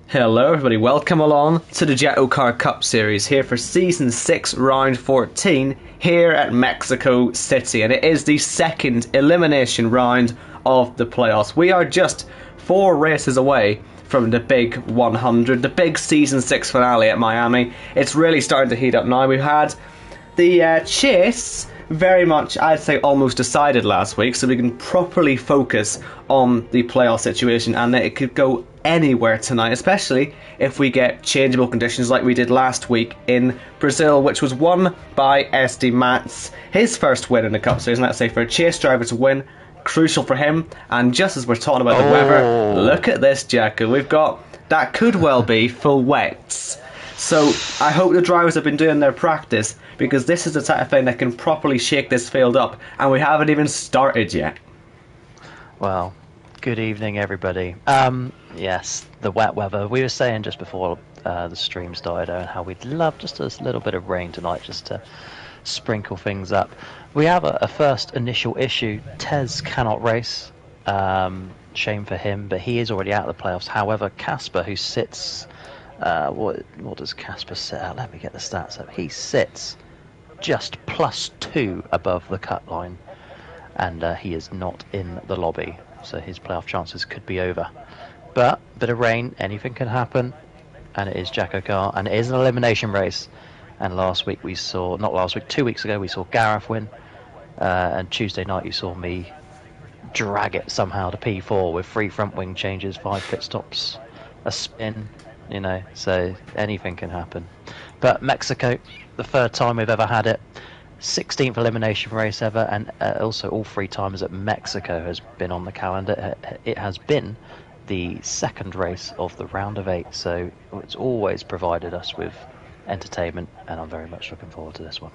Hello everybody, welcome along to the JACKOCAR Cup Series here for Season 6, Round 14 here at Mexico City, and it is the second elimination round of the playoffs. We are just 4 races away from the big 100, the big Season 6 finale at Miami. It's really starting to heat up now. We've had the chase very much, I'd say, almost decided last week, so we can properly focus on the playoff situation, and it could go anywhere tonight, especially if we get changeable conditions like we did last week in Brazil, which was won by SD Mats, his first win in the Cup Series. And let's say for a chase driver to win, crucial for him. And just as we're talking about the weather, look at this, Jacko. We've got, that could well be full wets. So I hope the drivers have been doing their practice, because this is the type of thing that can properly shake this field up, and we haven't even started yet. Well, good evening, everybody. Yes, the wet weather. We were saying just before the stream started how we'd love just a little bit of rain tonight, just to sprinkle things up. We have a first initial issue. Tez cannot race. Shame for him, but he is already out of the playoffs. However, Casper, who sits... what does Casper sit at? Let me get the stats up. He sits just +2 above the cut line, and he is not in the lobby, so his playoff chances could be over. But bit of rain, anything can happen, and it is JACKOCAR, and it is an elimination race. And last week we saw, not last week, 2 weeks ago we saw Gareth win, and Tuesday night you saw me drag it somehow to P4 with 3 front wing changes, 5 pit stops, a spin, you know, so anything can happen. But Mexico, the 3rd time we've ever had it, 16th elimination race ever, and also all 3 times that Mexico has been on the calendar, it has been the 2nd race of the round of 8, so it's always provided us with entertainment, and I'm very much looking forward to this one.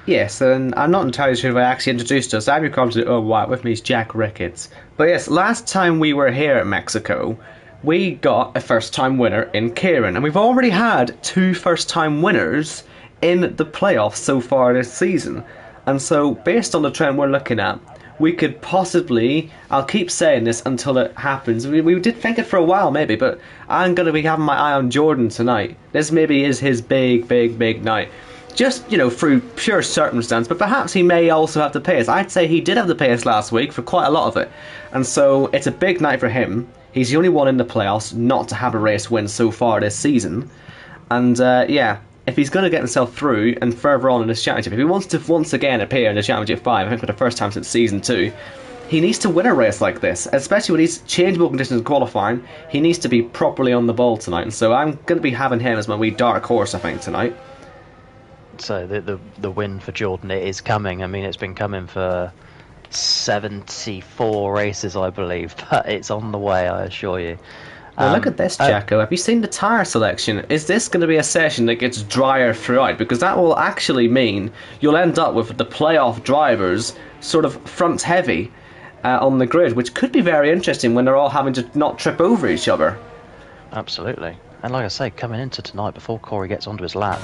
Yes, and I'm not entirely sure if I actually introduced us. I'm your commentator, with me is Jack Ricketts. But yes, last time we were here at Mexico, we got a first-time winner in Kieran, and we've already had 2 first-time winners in the playoffs so far this season. And so, based on the trend we're looking at, we could possibly, I'll keep saying this until it happens, we did think it for a while maybe, but I'm going to be having my eye on Jordan tonight. This maybe is his big night. Just, you know, through pure circumstance, but perhaps he may also have the pace. I'd say he did have the pace last week for quite a lot of it. And so, it's a big night for him. He's the only one in the playoffs not to have a race win so far this season. And, yeah, if he's going to get himself through and further on in this championship, if he wants to once again appear in the Championship 5, I think for the first time since Season 2, he needs to win a race like this, especially with these changeable conditions in qualifying. He needs to be properly on the ball tonight, and so I'm going to be having him as my wee dark horse, I think, tonight. So the win for Jordan, it is coming. I mean, it's been coming for 74 races, I believe, but it's on the way, I assure you. Well, look at this, Jacko. Have you seen the tyre selection? Is this going to be a session that gets drier throughout? Because that will actually mean you'll end up with the playoff drivers sort of front heavy on the grid, which could be very interesting when they're all having to not trip over each other. Absolutely. And like I say, coming into tonight, before Corey gets onto his lap,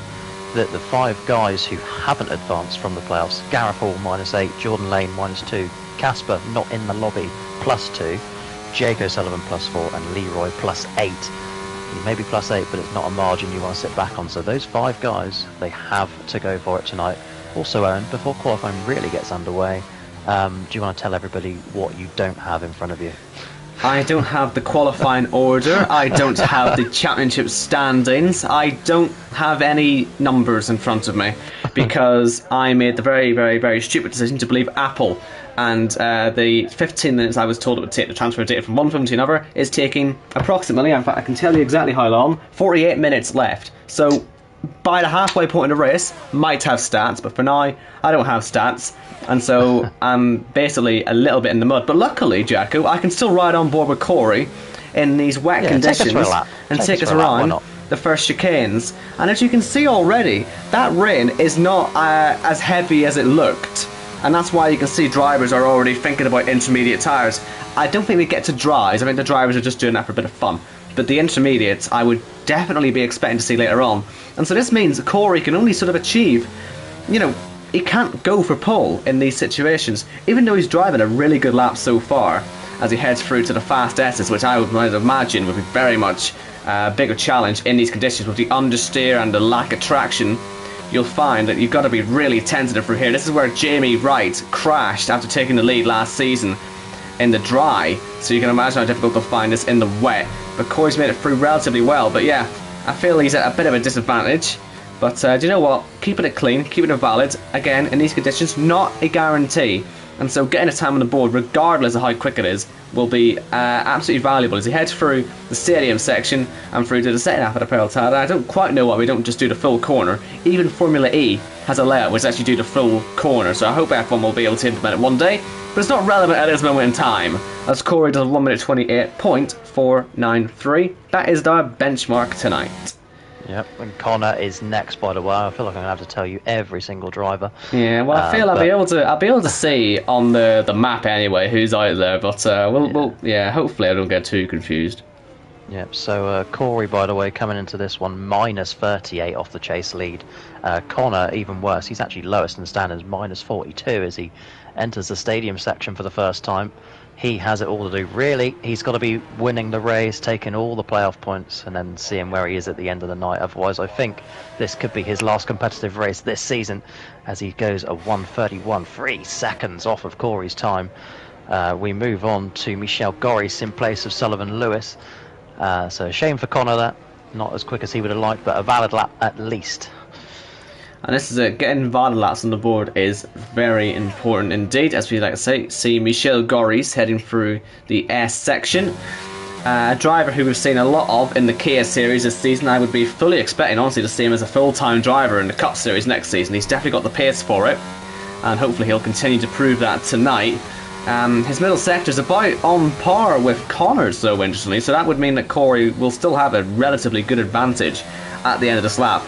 the 5 guys who haven't advanced from the playoffs, Gareth Hall -8, Jordan Lane -2, Casper not in the lobby +2, Jake O'Sullivan +4, and Leroy +8. He may be +8, but it's not a margin you want to sit back on. So those 5 guys, they have to go for it tonight. Also, Owen, before qualifying really gets underway, do you want to tell everybody what you don't have in front of you? I don't have the qualifying order, I don't have the championship standings, I don't have any numbers in front of me, because I made the very stupid decision to believe Apple, and the 15 minutes I was told it would take to transfer data from one phone to another is taking approximately, in fact I can tell you exactly how long, 48 minutes left. So by the halfway point of the race, might have stats, but for now, I don't have stats, and so I'm basically a little bit in the mud. But luckily, Jacko, I can still ride on board with Corey in these wet conditions and take us around the first chicanes. And as you can see already, that rain is not as heavy as it looked, and that's why you can see drivers are already thinking about intermediate tyres. I don't think we get to dries, I think the drivers are just doing that for a bit of fun. But the intermediates, I would definitely be expecting to see later on. And so this means Corey can only sort of achieve, you know, he can't go for pole in these situations, even though he's driving a really good lap so far. as he heads through to the fast S's, which I would imagine would be very much a bigger challenge in these conditions with the understeer and the lack of traction. You'll find that you've got to be really tentative through here. This is where Jamie Wright crashed after taking the lead last season in the dry, so you can imagine how difficult they'll find this in the wet. But Corey's made it through relatively well, but yeah, I feel he's at a bit of a disadvantage. But do you know what? Keeping it clean, keeping it valid, again, in these conditions, not a guarantee. And so getting a time on the board, regardless of how quick it is, will be absolutely valuable as he heads through the stadium section and through to the second half of the peloton. I don't quite know why we don't just do the full corner. Even Formula E has a layout which actually do the full corner, so I hope F1 will be able to implement it one day. But it's not relevant at this moment in time, as Corey does 1 minute 28.493. That is our benchmark tonight. Yep, and Connor is next, by the way. I feel like I'm gonna have to tell you every single driver. Yeah, well, I feel I'll be able to see on the map anyway who's out there. But hopefully I don't get too confused. Yep. So Corey, by the way, coming into this one minus 38 off the chase lead. Connor, even worse. He's actually lowest in standards, minus 42 as he enters the stadium section for the first time. He has it all to do. Really, he's got to be winning the race, taking all the playoff points, and then seeing where he is at the end of the night. Otherwise, I think this could be his last competitive race this season, as he goes a 1:31, 3 seconds off of Corey's time. We move on to Michel Goris in place of Sullivan Lewis. So a shame for Connor that. Not as quick as he would have liked, but a valid lap at least. And this is it, getting valid laps on the board is very important indeed, as we like to say. See Michel Goris heading through the S section. A driver who we've seen a lot of in the Kia series this season. I would be fully expecting, honestly, to see him as a full-time driver in the Cup series next season. He's definitely got the pace for it, and hopefully he'll continue to prove that tonight. His middle sector is about on par with Connor's, though, interestingly, so that would mean that Corey will still have a relatively good advantage at the end of this lap.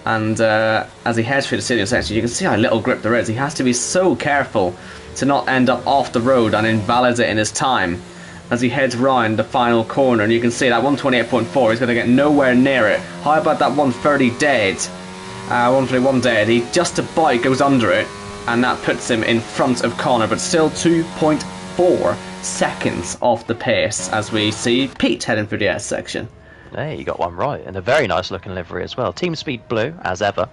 And as he heads through the stadium section, you can see how little grip there is. He has to be so careful to not end up off the road and invalidate in his time as he heads round the final corner. And you can see that 128.4, he's going to get nowhere near it. How about that 130 dead? 131 dead. He just about goes under it, and that puts him in front of Connor, but still 2.4 seconds off the pace as we see Pete heading through the S section. Hey, you got one right, and a very nice looking livery as well. Team Speed blue, as ever,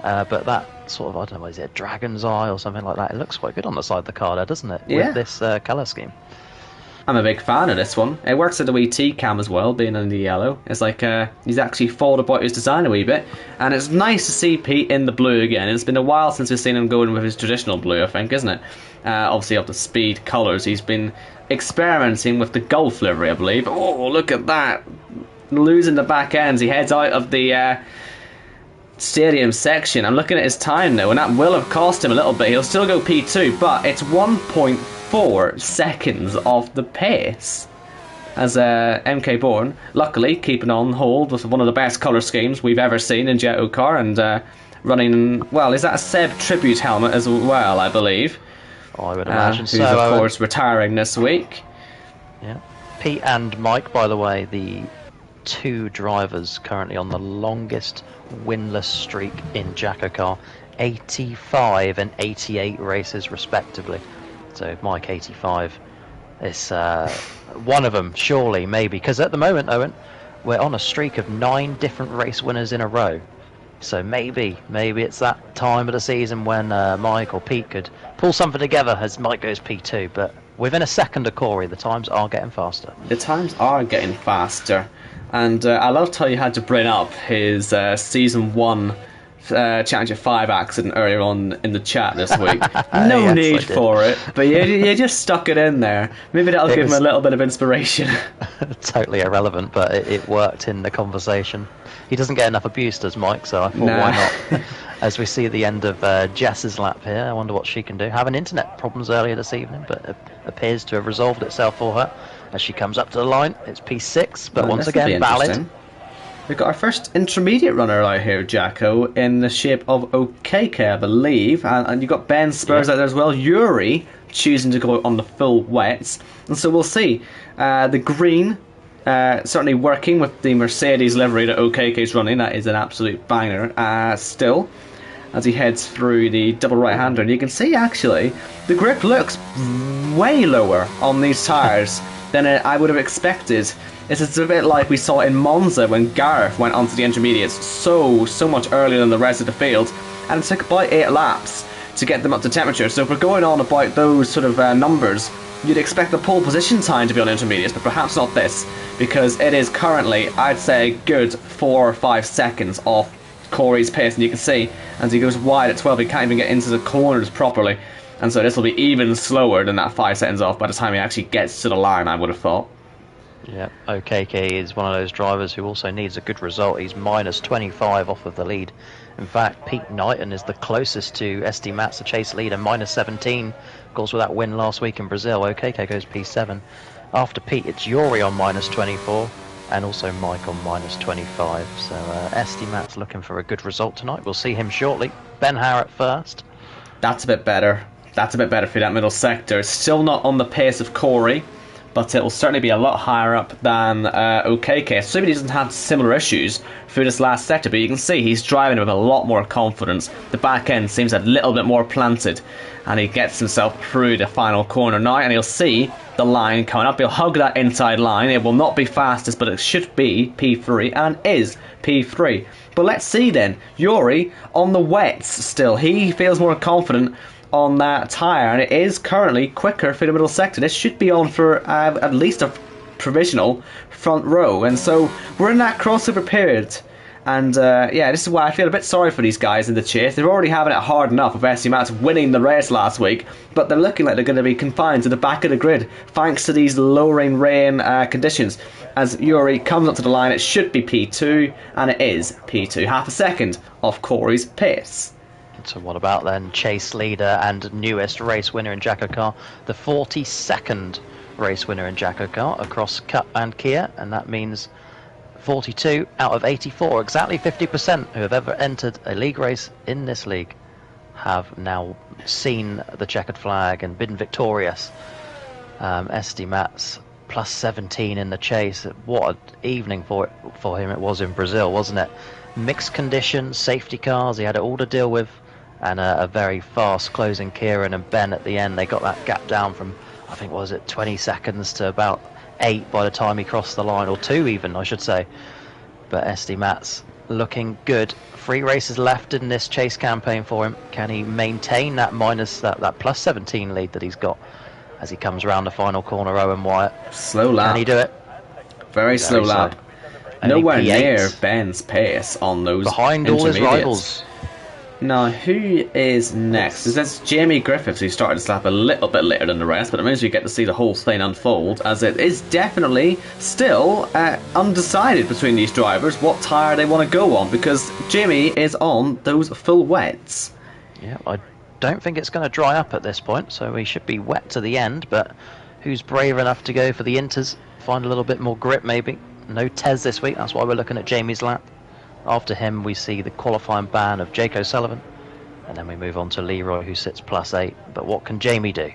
but that sort of, I don't know, is it a dragon's eye or something like that? It looks quite good on the side of the car there, doesn't it? Yeah. With this colour scheme. I'm a big fan of this one. It works at the wee T-cam as well, being in the yellow. It's like he's actually thought about his design a wee bit, and it's nice to see Pete in the blue again. It's been a while since we've seen him going with his traditional blue, I think, isn't it? Obviously of the Speed colours. He's been experimenting with the Golf livery, I believe. Oh, look at that. Losing the back ends, he heads out of the stadium section. I'm looking at his time now, and that will have cost him a little bit. He'll still go P2, but it's 1.4 seconds off the pace as MK Bourne, luckily keeping on hold with one of the best colour schemes we've ever seen in JACKOCAR, and running, well, is that a Seb tribute helmet as well, I believe? Oh, I would imagine so. Who's of course retiring this week. Yeah. Pete and Mike, by the way, the two drivers currently on the longest winless streak in JACKOCAR, 85 and 88 races respectively. So Mike 85 is one of them, surely, maybe, because at the moment, Owen, we're on a streak of 9 different race winners in a row. So maybe it's that time of the season when Mike or Pete could pull something together as Mike goes P2, but within a second of Corey, the times are getting faster. The times are getting faster. And I loved how you had to bring up his Season 1 Championship 5 accident earlier on in the chat this week. No yes, need for it, but you just stuck it in there. Maybe that'll give him a little bit of inspiration. Totally irrelevant, but it worked in the conversation. He doesn't get enough abuse, does Mike, so I thought, why not? As we see at the end of Jess's lap here, I wonder what she can do. Having internet problems earlier this evening, but it appears to have resolved itself for her. As she comes up to the line, it's P6, but once again, valid. We've got our first intermediate runner out here, Jacko, in the shape of OKK, I believe. And you've got Ben Spurs out there as well. Yuri choosing to go on the full wets. And so we'll see. The green certainly working with the Mercedes livery that OKK's running. That is an absolute banger still, as he heads through the double right-hander. And you can see, actually, the grip looks way lower on these tyres than I would have expected. It's a bit like we saw in Monza when Gareth went onto the intermediates so much earlier than the rest of the field, and it took about 8 laps to get them up to temperature. So if we're going on about those sort of numbers, you'd expect the pole position time to be on intermediates, but perhaps not this, because it is currently, I'd say, good 4 or 5 seconds off Corey's pace, and you can see as he goes wide at 12 he can't even get into the corners properly, and so this will be even slower than that 5 seconds off by the time he actually gets to the line, I would have thought. Yeah, OKK is one of those drivers who also needs a good result. He's minus 25 off of the lead. In fact, Pete Knighton is the closest to SD Mats, the chase leader, minus 17. Of course, with that win last week in Brazil, OKK goes P7. After Pete, it's Yuri on minus 24, and also Mike on minus 25. So SD Mats looking for a good result tonight. We'll see him shortly. Ben Harrett first. That's a bit better. That's a bit better for that middle sector. It's still not on the pace of Corey, but it will certainly be a lot higher up than OKK. Assuming he doesn't have similar issues through this last sector, but you can see he's driving with a lot more confidence. The back end seems a little bit more planted, and he gets himself through the final corner now, and he'll see the line coming up. He'll hug that inside line. It will not be fastest, but it should be P3, and is P3. But let's see then, Yuri on the wets still. He feels more confident on that tyre, and it is currently quicker for the middle sector. This should be on for at least a provisional front row, and so we're in that crossover period, and yeah, this is why I feel a bit sorry for these guys in the chase. They're already having it hard enough with SC Mats winning the race last week, but they're looking like they're going to be confined to the back of the grid thanks to these lowering rain conditions. As Yuri comes up to the line, it should be P2, and it is P2, half a second off Corey's pace. So what about then chase leader and newest race winner in JACKOCAR, the 42nd race winner in JACKOCAR across Cup and Kia, and that means 42 out of 84, exactly 50% who have ever entered a league race in this league have now seen the checkered flag and been victorious. SD Mats plus 17 in the chase. What an evening for him it was in Brazil, wasn't it? Mixed conditions, safety cars, he had it all to deal with, and a very fast closing Kieran and Ben at the end. They got that gap down from, I think, was it 20 seconds to about 8 by the time he crossed the line, or 2 even, I should say. But SD Mats looking good. 3 races left in this chase campaign for him. Can he maintain that that plus 17 lead that he's got as he comes around the final corner, Owen Wyatt? Slow lap. Can he do it? Very slow lap. Nowhere near Ben's pace on those behind all his rivals. Now, who is next? That's Jamie Griffiths, who started this lap a little bit later than the rest, but it means we get to see the whole thing unfold, as it is definitely still undecided between these drivers what tyre they want to go on, because Jamie is on those full wets. Yeah, I don't think it's going to dry up at this point, so he should be wet to the end, but who's brave enough to go for the inters, find a little bit more grip maybe? No Tez this week, that's why we're looking at Jamie's lap. After him we see the qualifying ban of Jake O'Sullivan, and then we move on to Leroy, who sits plus 8. But what can Jamie do?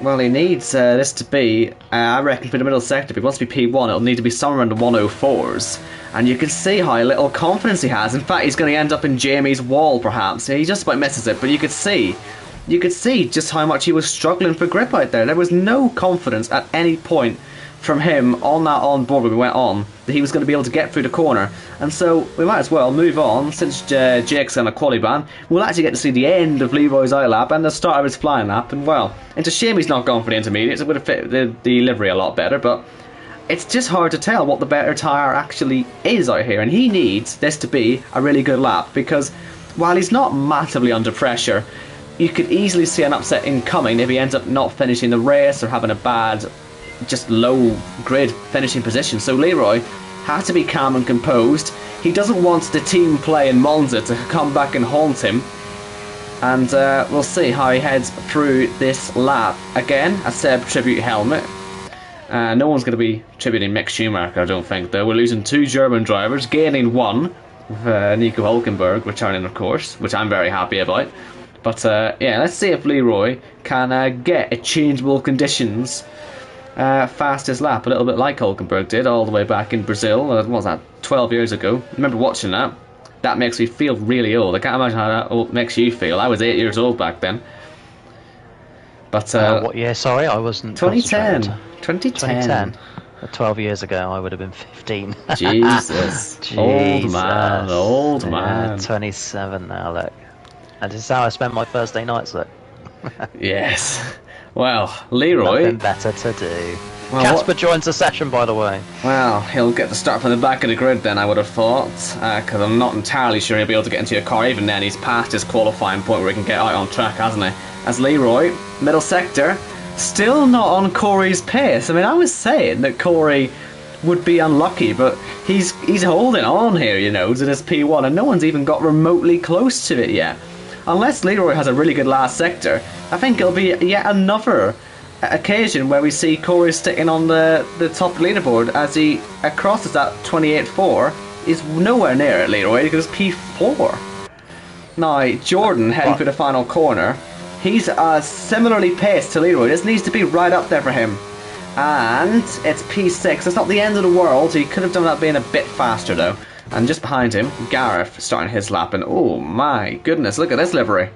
Well, he needs this to be, I reckon, for the middle sector. If he wants to be P1, it'll need to be somewhere in the 104s. And you can see how little confidence he has. In fact, he's going to end up in Jamie's wall, perhaps. He just about misses it, but you could see just how much he was struggling for grip out there. There was no confidence at any point from him on that on-board when we went on that he was going to be able to get through the corner, and so we might as well move on. Since Jake's on a quali ban, we'll actually get to see the end of Leroy's eye lap and the start of his flying lap, and well, it's a shame he's not going for the intermediates. It would have fit the livery a lot better, but it's just hard to tell what the better tyre actually is out here, and he needs this to be a really good lap, because while he's not massively under pressure, you could easily see an upset incoming if he ends up not finishing the race or having a bad, just low grid finishing position. So Leroy has to be calm and composed. He doesn't want the team play in Monza to come back and haunt him, and we'll see how he heads through this lap. Again, a Seb tribute helmet. No one's going to be tributing Mick Schumacher, I don't think, though. We're losing 2 German drivers, gaining 1 with Nico Hülkenberg returning, of course, which I'm very happy about. But yeah, let's see if Leroy can get a changeable conditions fastest lap, a little bit like Hülkenberg did all the way back in Brazil. What was that, 12 years ago? I remember watching that. That makes me feel really old. I can't imagine how that makes you feel. I was 8 years old back then. But what year? Sorry, I wasn't 2010. concentrated. 2010. 12 years ago, I would have been 15. Jesus. Old man, old man. 27 now, look. And this is how I spent my Thursday nights, look. Yes. Well, Leroy... Nothing better to do. Well, Casper joins the session, by the way. Well, he'll get to start from the back of the grid then, I would have thought. Because I'm not entirely sure he'll be able to get into your car. Even then, he's past his qualifying point where he can get out on track, hasn't he? As Leroy, middle sector, still not on Corey's pace. I mean, I was saying that Corey would be unlucky, but he's holding on here, you know, to this P1, and no one's even got remotely close to it yet. Unless Leroy has a really good last sector, I think it'll be yet another occasion where we see Corey sticking on the top leaderboard as he crosses that 28.4. Is nowhere near it, Leroy, because P4. Now, Jordan heading for the final corner. He's similarly paced to Leroy. This needs to be right up there for him. And it's P6. It's not the end of the world. He could have done that being a bit faster, though. And just behind him, Gareth starting his lap. And oh my goodness, look at this livery.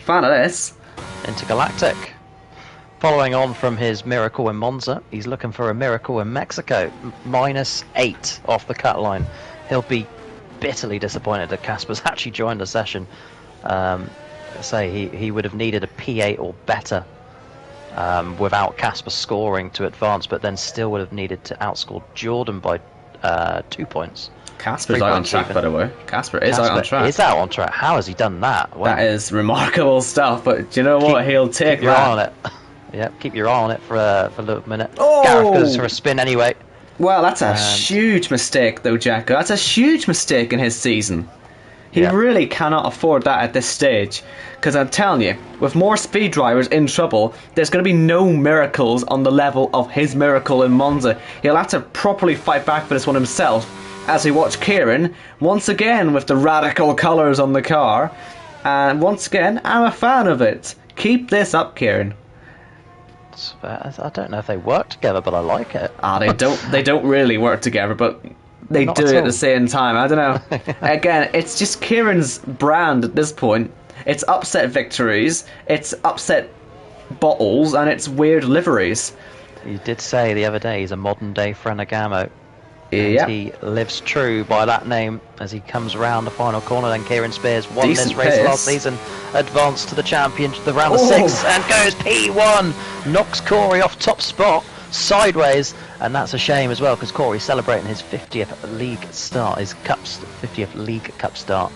Fan of this. Intergalactic. Following on from his miracle in Monza, he's looking for a miracle in Mexico. -8 off the cut line. He'll be bitterly disappointed that Casper's actually joined the session. He would have needed a P8 or better without Casper scoring to advance, but then still would have needed to outscore Jordan by 2 points. Casper's out on track, by the way. Casper is out on track. Is out on track. How has he done that? Wow. That is remarkable stuff, but do you know what? He'll take keep your that. eye on it. Yep, keep your eye on it for a little minute. Oh! Gareth goes for a spin anyway. Well, that's a huge mistake, though, Jacko. That's a huge mistake in his season. He really cannot afford that at this stage. Because I'm telling you, with more speed drivers in trouble, there's going to be no miracles on the level of his miracle in Monza. He'll have to properly fight back for this one himself. As we watch Kieran, once again with the radical colours on the car. And once again, I'm a fan of it. Keep this up, Kieran. I don't know if they work together, but I like it. They don't really work together, but they do it at the same time. I don't know. Again, it's just Kieran's brand at this point. It's upset victories, it's upset bottles, and it's weird liveries. You did say the other day he's a modern day Frenagamo. Yeah. And he lives true by that name as he comes around the final corner. Then Kieran Spears won this race last season, advanced to the championship, the round of 6, and goes P1. Knocks Corey off top spot sideways, and that's a shame as well because Corey's celebrating his 50th league start, his 50th League Cup start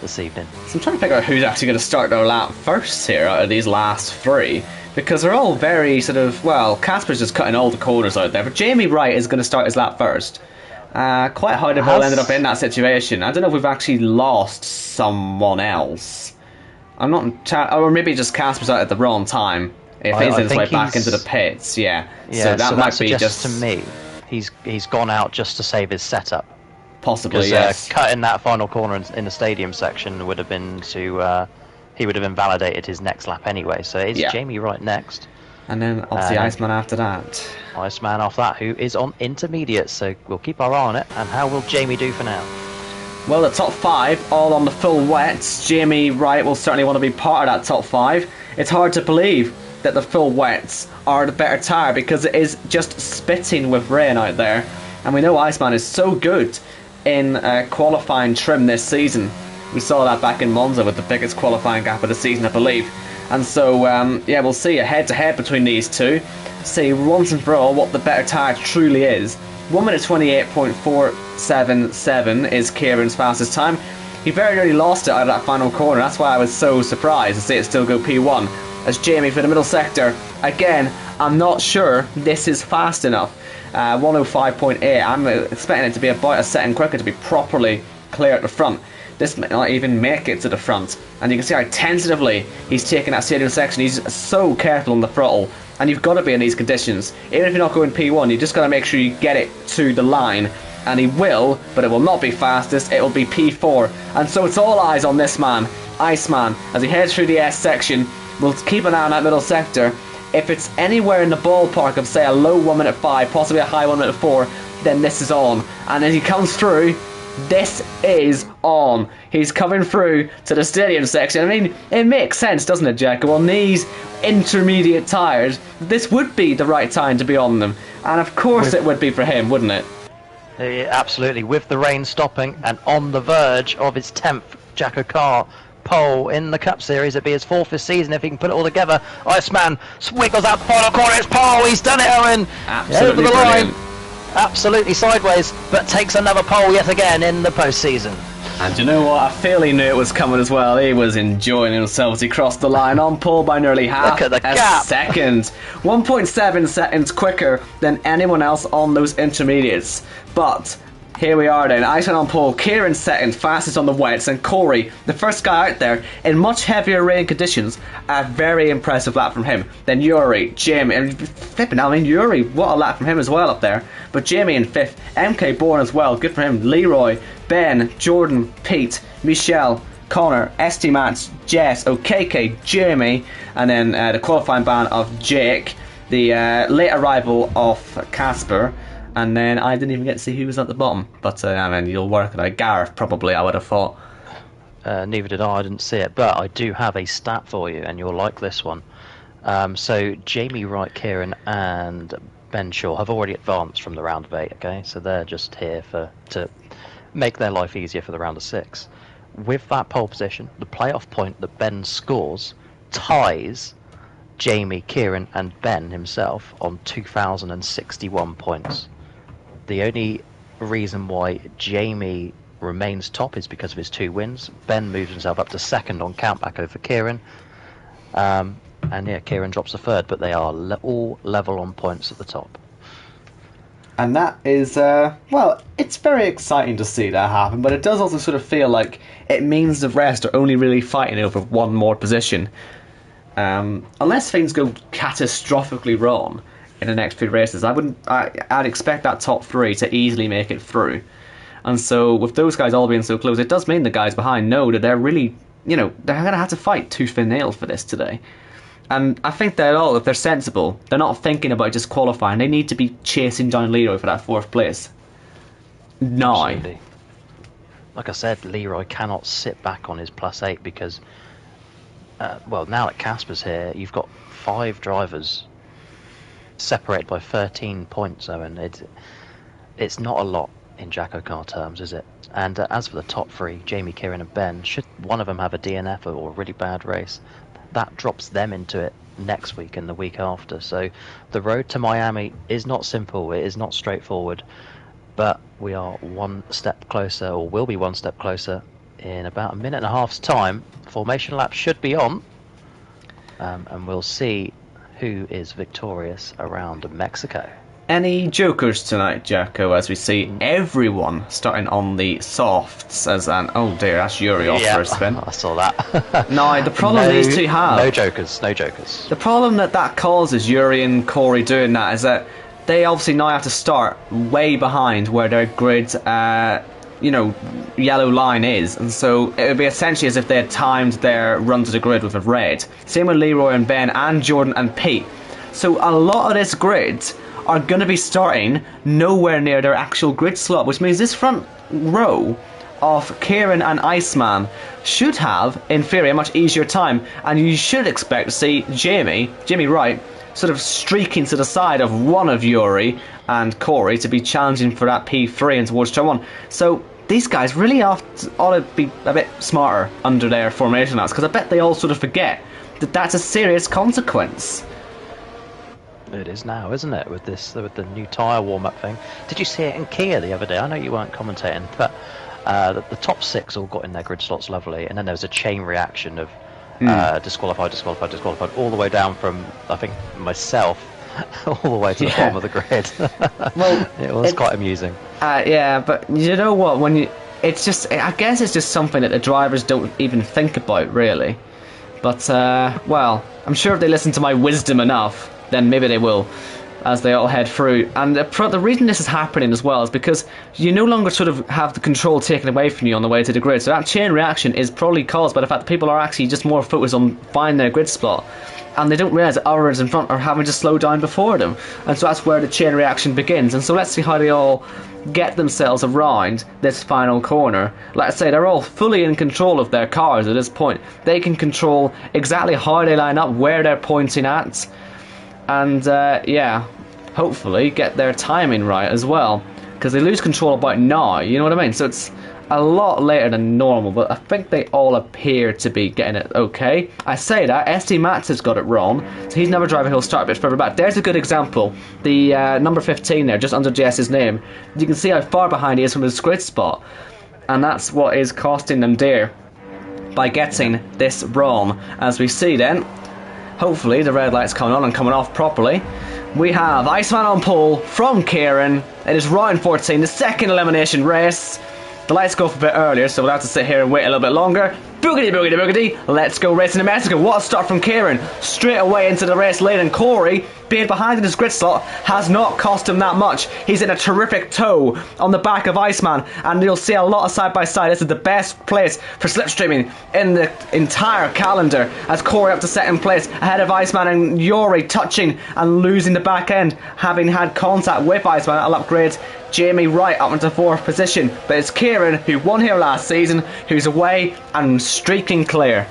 this evening. So I'm trying to figure out who's actually going to start their lap first here out of these last 3. Because they're all very sort of, well, Casper's just cutting all the corners out there, but Jamie Wright is going to start his lap first. Quite how the ball ended up in that situation. I don't know if we've actually lost someone else. I'm not, or maybe just Casper's out at the wrong time. If he's on his way back into the pits, yeah. So that might be just to me. He's gone out just to save his setup. Possibly, yes. Cutting that final corner in the stadium section would have been to. He would have invalidated his next lap anyway, so it's Jamie Wright next. And then obviously Iceman after that. Iceman off that, who is on intermediate, so we'll keep our eye on it. And how will Jamie do for now? Well, the top 5, all on the full wets. Jamie Wright will certainly want to be part of that top 5. It's hard to believe that the full wets are the better tyre because it is just spitting with rain out there. And we know Iceman is so good in qualifying trim this season. We saw that back in Monza with the biggest qualifying gap of the season, I believe. And so, we'll see a head-to-head between these two. See once and for all what the better tyre truly is. 1 minute 28.477 is Kieran's fastest time. He very nearly lost it out of that final corner. That's why I was so surprised to see it still go P1. As Jamie for the middle sector. Again, I'm not sure this is fast enough. 105.8. I'm expecting it to be about a second quicker to be properly clear at the front. This might not even make it to the front. And you can see how tentatively he's taking that stadium section. He's so careful on the throttle. And you've got to be in these conditions. Even if you're not going P1, you just got to make sure you get it to the line. And he will, but it will not be fastest. It will be P4. And so it's all eyes on this man, Iceman, as he heads through the S section. We'll keep an eye on that middle sector. If it's anywhere in the ballpark of, say, a low 1 minute 5, possibly a high 1 minute 4, then this is on. And as he comes through, This is on. He's coming through to the stadium section. I mean, it makes sense, doesn't it, Jacko? On these intermediate tyres, this would be the right time to be on them. And of course it would be for him, wouldn't it? Yeah, absolutely. With the rain stopping and on the verge of his 10th JACKOCAR pole in the Cup Series, it'd be his 4th this season if he can put it all together. Iceman wiggles out the final corner, it's pole, he's done it, Owen! Absolutely over the brilliant. line. Absolutely sideways, but takes another pole yet again in the postseason. And you know what? I feel he knew it was coming as well. He was enjoying himself as he crossed the line on pole by nearly half Look at the a gap. second. 1.7 seconds quicker than anyone else on those intermediates. But here we are then. Iceman on pole, Kieran second, fastest on the wets, and Corey, the first guy out there in much heavier rain conditions. A very impressive lap from him. Then Yuri, Jamie, and flipping out, I mean Yuri, what a lap from him as well up there. But Jamie in 5th, MK Bourne as well, good for him. Leroy, Ben, Jordan, Pete, Michelle, Connor, ST Mats, Jess, OKK, Jamie, and then the qualifying ban of Jake, the late arrival of Casper. And then I didn't even get to see who was at the bottom. But, I mean, you'll work it out. Gareth, probably, I would have thought. Neither did I didn't see it. But I do have a stat for you, and you'll like this one. So, Jamie Wright, Kieran, and Ben Shaw have already advanced from the round of 8, okay? So they're just here to make their life easier for the round of 6. With that pole position, the playoff point that Ben scores ties Jamie, Kieran, and Ben himself on 2,061 points. The only reason why Jamie remains top is because of his 2 wins. Ben moves himself up to 2nd on countback over Kieran. And yeah, Kieran drops to 3rd, but they are all level on points at the top. And that is, well, it's very exciting to see that happen, but it does also sort of feel like it means the rest are only really fighting over one more position. Unless things go catastrophically wrong in the next few races, I'd expect that top 3 to easily make it through. And so with those guys all being so close, it does mean the guys behind know that they're really, they're going to have to fight tooth and nail for this today. And I think they're all, if they're sensible, they're not thinking about just qualifying. They need to be chasing down Leroy for that 4th place. No. Absolutely. Like I said, Leroy cannot sit back on his +8 because, well, now that Casper's here, you've got 5 drivers separated by 13 points, Owen. It's not a lot in JACKOCAR terms, is it? And as for the top 3, Jamie, Kieran and Ben, should one of them have a DNF or a really bad race, that drops them into it next week and the week after. So the road to Miami is not simple, it is not straightforward, but we are one step closer, or will be one step closer, in about a minute and a half's time. Formation lap should be on, and we'll see who is victorious around Mexico. Any jokers tonight, Jacko, as we see everyone starting on the softs as an... Oh dear, that's Yuri off for a spin. I saw that. No, the problem these two have... No jokers, no jokers. The problem that causes Yuri and Corey doing that is that they obviously now have to start way behind where their grid, yellow line is. And so it would be essentially as if they had timed their run to the grid with a red. Same with Leroy and Ben and Jordan and Pete. So a lot of this grid are going to be starting nowhere near their actual grid slot, which means this front row of Kieran and Iceman should have, in theory, a much easier time, and you should expect to see Jamie Wright, sort of streaking to the side of one of Yuri and Corey to be challenging for that P3 and towards turn 1. So these guys really ought to be a bit smarter under their formation laps, because I bet they all sort of forget that that's a serious consequence. It is now, isn't it, with the new tyre warm-up thing? Did you see it in Kia the other day? I know you weren't commentating, but the top 6 all got in their grid slots lovely, and then there was a chain reaction of disqualified, all the way down from, I think, myself, all the way to the bottom of the grid. Well, it was quite amusing. Yeah, but you know what? I guess it's just something that the drivers don't even think about, really. But, well, I'm sure if they listen to my wisdom enough, then maybe they will. as they all head through. And the reason this is happening as well is because you no longer sort of have the control taken away from you on the way to the grid. So that chain reaction is probably caused by the fact that people are actually just more focused on finding their grid spot, and they don't realise that others in front are having to slow down before them. And so that's where the chain reaction begins. And so let's see how they all get themselves around this final corner. Like I say, they're all fully in control of their cars at this point. They can control exactly how they line up, where they're pointing at, and yeah, hopefully get their timing right as well, because they lose control about now, you know what I mean? So it's a lot later than normal, but I think they all appear to be getting it okay. I say that, ST Max has got it wrong, so he's never driving, he'll start a bit further back. There's a good example, the number 15 there, just under JS's name. You can see how far behind he is from his grid spot, and that's what is costing them dear by getting this wrong. As we see then, hopefully the red light's coming on and coming off properly. We have Iceman on pole from Kieran. It is round 14, the second elimination race. The lights go off a bit earlier, so we'll have to sit here and wait a little bit longer. Boogity, boogity, boogity. Let's go racing to Mexico. What a start from Kieran. Straight away into the race lane, and Corey, being behind in his grid slot, has not cost him that much. He's in a terrific tow on the back of Iceman, and you'll see a lot of side-by-side. This is the best place for slipstreaming in the entire calendar, as Corey up to second place, ahead of Iceman, and Yuri touching and losing the back end, having had contact with Iceman. That'll upgrade Jamie right up into 4th position, but it's Kieran, who won here last season, who's away and streaking clear.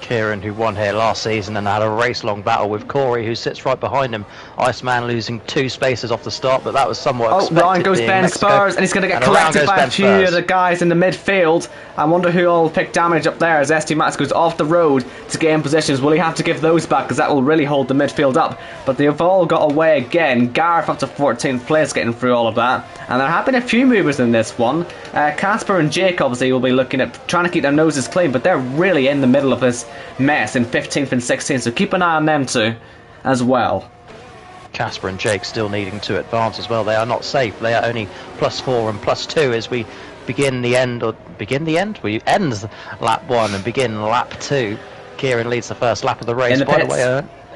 Kieran, who won here last season and had a race-long battle with Corey, who sits right behind him. Iceman losing 2 spaces off the start, but that was somewhat expected. Round goes Ben Spurs, and he's going to get collected by a few of the guys in the midfield. I wonder who will pick damage up there as ST Max goes off the road to gain positions. Will he have to give those back, because that will really hold the midfield up? But they've all got away again. Gareth up to 14th place, getting through all of that. And there have been a few movers in this one. Casper and Jake obviously will be looking at trying to keep their noses clean, but they're really in the middle of this mess in 15th and 16th, so keep an eye on them too as well. Casper and Jake still needing to advance as well. They are not safe. They are only +4 and +2 as we begin the end, we end lap 1 and begin lap 2. Kieran leads the first lap of the race.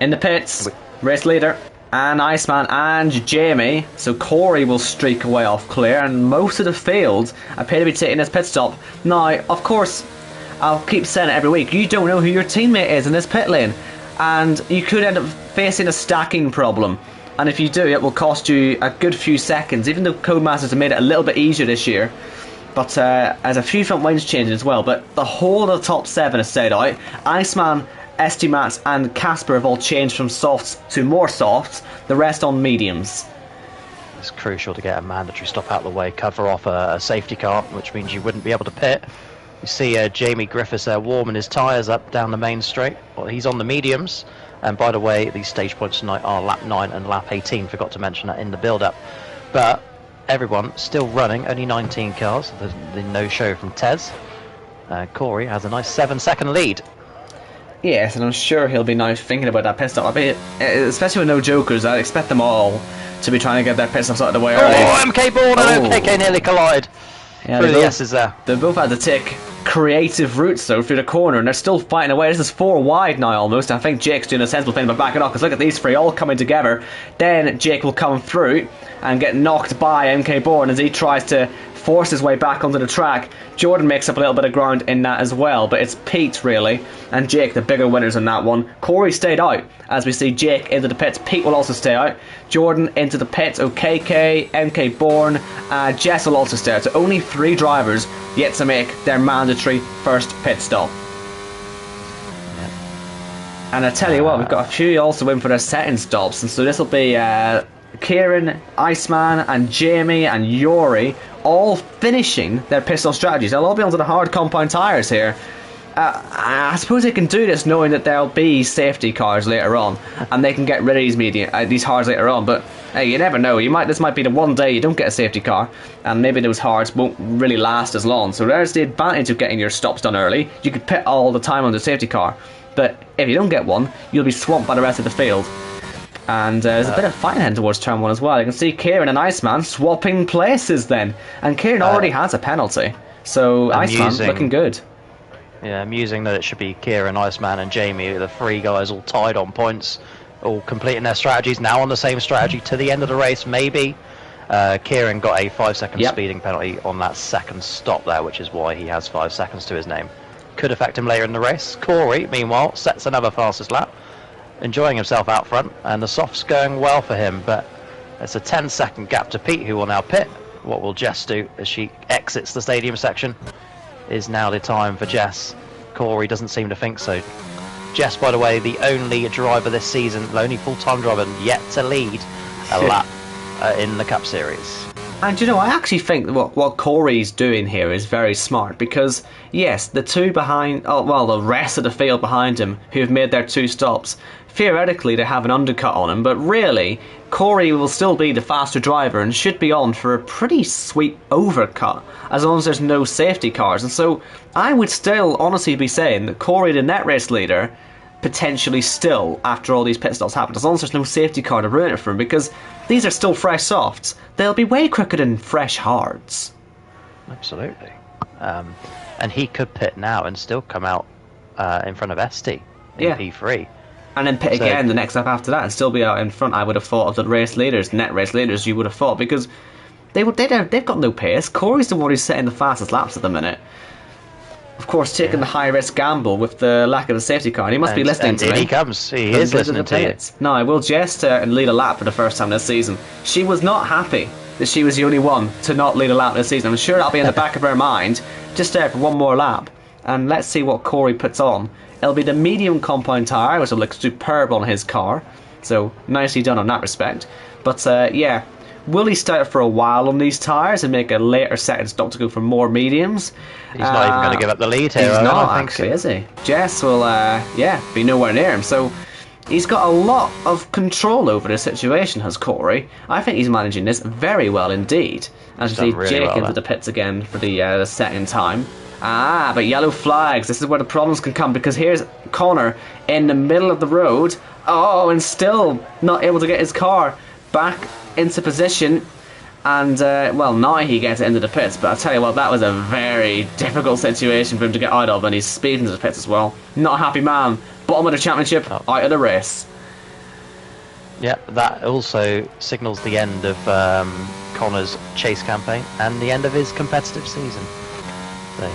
In the pits, race leader and Iceman and Jamie, so Corey will streak away off clear, and most of the field appear to be taking this pit stop. Now, of course, I'll keep saying it every week, you don't know who your teammate is in this pit lane, and you could end up facing a stacking problem, and if you do, it will cost you a good few seconds, even though Codemasters have made it a little bit easier this year. But there's a few front wings changing as well, but the whole of the top 7 has stayed out. Iceman, ST Max and Casper have all changed from softs to more softs, the rest on mediums. It's crucial to get a mandatory stop out of the way, cover off a safety car, which means you wouldn't be able to pit. You see Jamie Griffiths there warming his tyres up down the main straight. Well, he's on the mediums, and by the way, these stage points tonight are lap 9 and lap 18, forgot to mention that in the build-up. But everyone still running, only 19 cars, the no-show from Tez. Corey has a nice 7-second lead. Yes, and I'm sure he'll be now thinking about that pit stop. I mean, especially with no jokers, I expect them all to be trying to get their pit stops out of the way early. Oh, MK Bourne and MKK nearly collide. Yeah, through the S's there. They both had to take creative routes though through the corner, and they're still fighting away. This is 4 wide now almost. I think Jake's doing a sensible thing by backing off, because look at these 3 all coming together. Then Jake will come through and get knocked by MK Bourne as he tries to force his way back onto the track. Jordan makes up a little bit of ground in that as well, but it's Pete really and Jake the bigger winners in that one. Corey stayed out as we see Jake into the pits. Pete will also stay out. Jordan into the pits. OKK, MK Bourne, Jess will also stay out. So only 3 drivers yet to make their mandatory first pit stop. And I tell you what, we've got a few also in for their second stops, and so this will be Kieran, Iceman and Jamie and Yuri all finishing their pit stop strategies. They'll all be onto the hard compound tyres here. I suppose they can do this knowing that there'll be safety cars later on, and they can get rid of these hards later on. But hey, you never know. This might be the one day you don't get a safety car, and maybe those hards won't really last as long. So there's the advantage of getting your stops done early. You could pit all the time on the safety car, but if you don't get one, you'll be swamped by the rest of the field. And there's a bit of fighting heading towards turn 1 as well. You can see Kieran and Iceman swapping places then, and Kieran already has a penalty, so Iceman looking good. Yeah, amusing that it should be Kieran, Iceman and Jamie, the 3 guys all tied on points. all completing their strategies, now on the same strategy to the end of the race, maybe. Kieran got a 5-second speeding penalty on that second stop there, which is why he has 5 seconds to his name. Could affect him later in the race. Corey, meanwhile, sets another fastest lap, enjoying himself out front, and the soft's going well for him, but it's a 10-second gap to Pete, who will now pit. What will Jess do as she exits the stadium section? Is now the time for Jess. Corey doesn't seem to think so. Jess, by the way, the only driver this season, the only full-time driver yet to lead a lap in the Cup Series. And you know, I actually think what Corey's doing here is very smart, because yes, the two behind, the rest of the field behind him who have made their 2 stops, theoretically they have an undercut on him, but really Corey will still be the faster driver and should be on for a pretty sweet overcut as long as there's no safety cars. And so I would still honestly be saying that Corey, the net race leader, potentially still, after all these pit stops happen, as long as there's no safety car to ruin it for him, because these are still fresh softs. They'll be way quicker than fresh hards. Absolutely. And he could pit now and still come out in front of Esty in P3. And then pit again the next lap after that and still be out in front, I would have thought, of the race leaders, net race leaders, you would have thought, because they've got no pace. Corey's the one who's setting the fastest laps at the minute. Of course, taking the high-risk gamble with the lack of a safety car, and he must be listening to me. He comes. He is listening to you. No, I will just lead a lap for the first time this season. She was not happy that she was the only one to not lead a lap this season. I'm sure that'll be in the back of her mind, just there for one more lap. And let's see what Corey puts on. It'll be the medium compound tyre, which will look superb on his car. So, nicely done on that respect. But, yeah, will he stay for a while on these tyres and make a later second stop to go for more mediums? He's not even going to give up the lead here. He's not, actually, is he? Jess will, be nowhere near him. So, he's got a lot of control over the situation, has Corey. I think he's managing this very well indeed. As you see, really Jake into the pits again for the second time. But yellow flags. This is where the problems can come, because here's Connor in the middle of the road. Oh, and still not able to get his car back into position. And, now he gets it into the pits. But I'll tell you what, that was a very difficult situation for him to get out of, and he's speeding into the pits as well. Not a happy man. Bottom of the championship, out of the race. Yeah, that also signals the end of Connor's chase campaign and the end of his competitive season.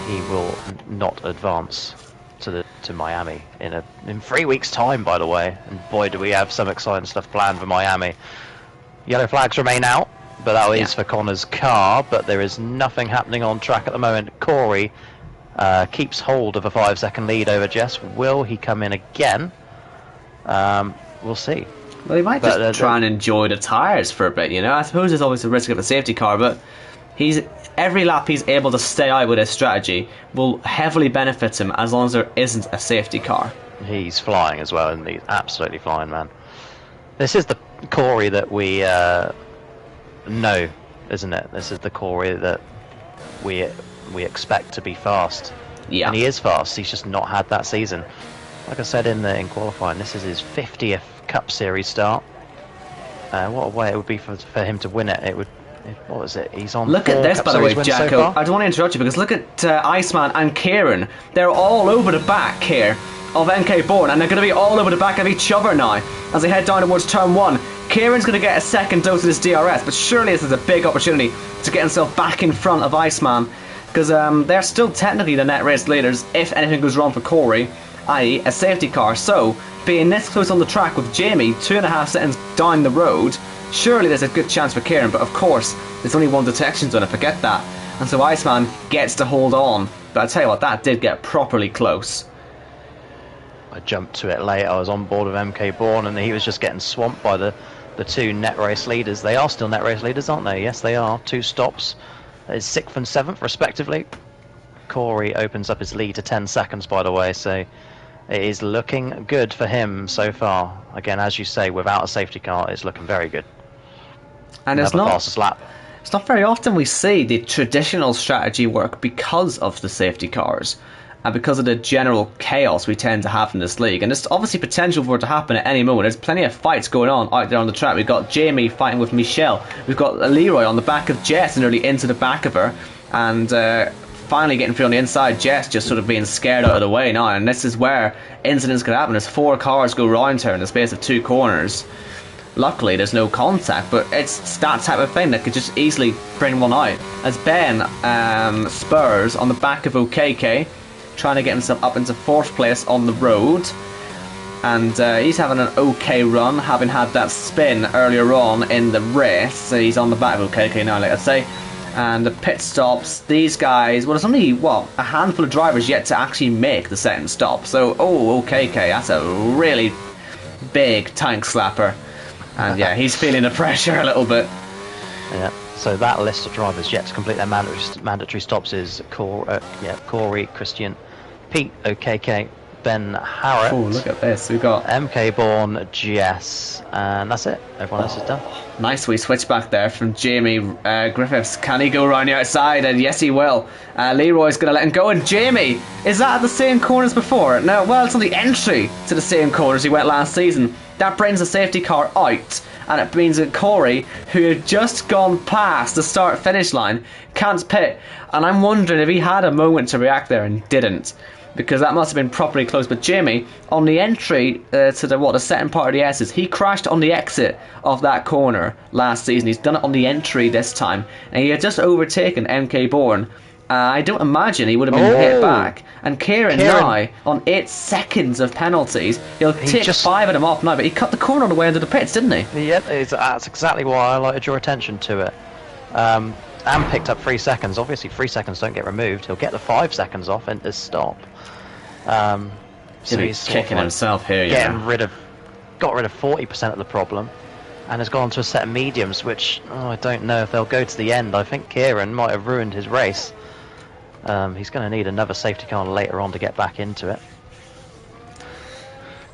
He will not advance to Miami in 3 weeks' time, by the way. And boy, do we have some exciting stuff planned for Miami. Yellow flags remain out, but that is for Connor's car. But there is nothing happening on track at the moment. Corey keeps hold of a 5-second lead over Jess. Will he come in again? We'll see. Well, he might just try and enjoy the tyres for a bit, you know. I suppose there's always a risk of a safety car, but every lap he's able to stay out with his strategy will heavily benefit him as long as there isn't a safety car. He's flying as well, and he's absolutely flying, man. This is the Corey that we know, isn't it? This is the Corey that we expect to be fast. Yeah. And he is fast. He's just not had that season. Like I said in qualifying, this is his 50th Cup Series start. What a way it would be for him to win it. It would. What was it? He's on. Look at this, by the way, Jacko. I don't want to interrupt you, because look at Iceman and Kieran. They're all over the back here of MK Bourne, and they're going to be all over the back of each other now as they head down towards turn 1. Kieran's going to get a second dose of his DRS, but surely this is a big opportunity to get himself back in front of Iceman, because they're still technically the net race leaders if anything goes wrong for Corey, i.e. a safety car. So, being this close on the track with Jamie 2.5 seconds down the road, surely there's a good chance for Kieran, but of course, there's only one detection zone, I forget that. And so Iceman gets to hold on. But I tell you what, that did get properly close. I jumped to it late. I was on board with MK Bourne, and he was just getting swamped by the two net race leaders. They are still net race leaders, aren't they? Yes, they are. 2 stops. That is 6th and 7th, respectively. Corey opens up his lead to 10 seconds, by the way, so it is looking good for him so far. Again, as you say, without a safety car, it's looking very good. And it's not very often we see the traditional strategy work because of the safety cars and because of the general chaos we tend to have in this league. And there's obviously potential for it to happen at any moment. There's plenty of fights going on out there on the track. We've got Jamie fighting with Michelle. We've got Leroy on the back of Jess and nearly into the back of her. And finally getting through on the inside. Jess just sort of being scared out of the way now, and this is where incidents could happen as 4 cars go round her in the space of 2 corners. Luckily, there's no contact, but it's that type of thing that could just easily bring one out. As Ben spurs on the back of OKK, trying to get himself up into 4th place on the road. And he's having an okay run, having had that spin earlier on in the race. So he's on the back of OKK now, like I say. And the pit stops, these guys, well, there's only, what, a handful of drivers yet to actually make the second stop. So, OKK, that's a really big tank slapper. And yeah, he's feeling the pressure a little bit. Yeah, so that list of drivers yet to complete their mandatory stops is Corey, Christian, Pete, OKK, Ben Harrett. Oh, look at this. We've got MK Bourne, GS, and that's it. Everyone else is done. Nice wee switch back there from Jamie Griffiths. Can he go around the outside? And yes, he will. Leroy's going to let him go. And Jamie, is that at the same corner as before? No, well, it's on the entry to the same corner as he went last season. That brings the safety car out. And it means that Corey, who had just gone past the start-finish line, can't pit. And I'm wondering if he had a moment to react there and didn't, because that must have been properly close. But Jamie, on the entry to the second part of the S's, he crashed on the exit of that corner last season. He's done it on the entry this time, and he had just overtaken MK Bourne. I don't imagine he would have been hit back. And Kieran now, on 8 seconds of penalties, he'll take 5 of them off now, but he cut the corner on the way into the pits, didn't he? Yeah, that's exactly why I like to draw attention to it. And picked up 3 seconds. Obviously 3 seconds don't get removed. He'll get the 5 seconds off in this stop. So he's kicking himself here, got rid of 40% of the problem, and has gone to a set of mediums, which I don't know if they'll go to the end. I think Kieran might have ruined his race. He's going to need another safety car later on to get back into it.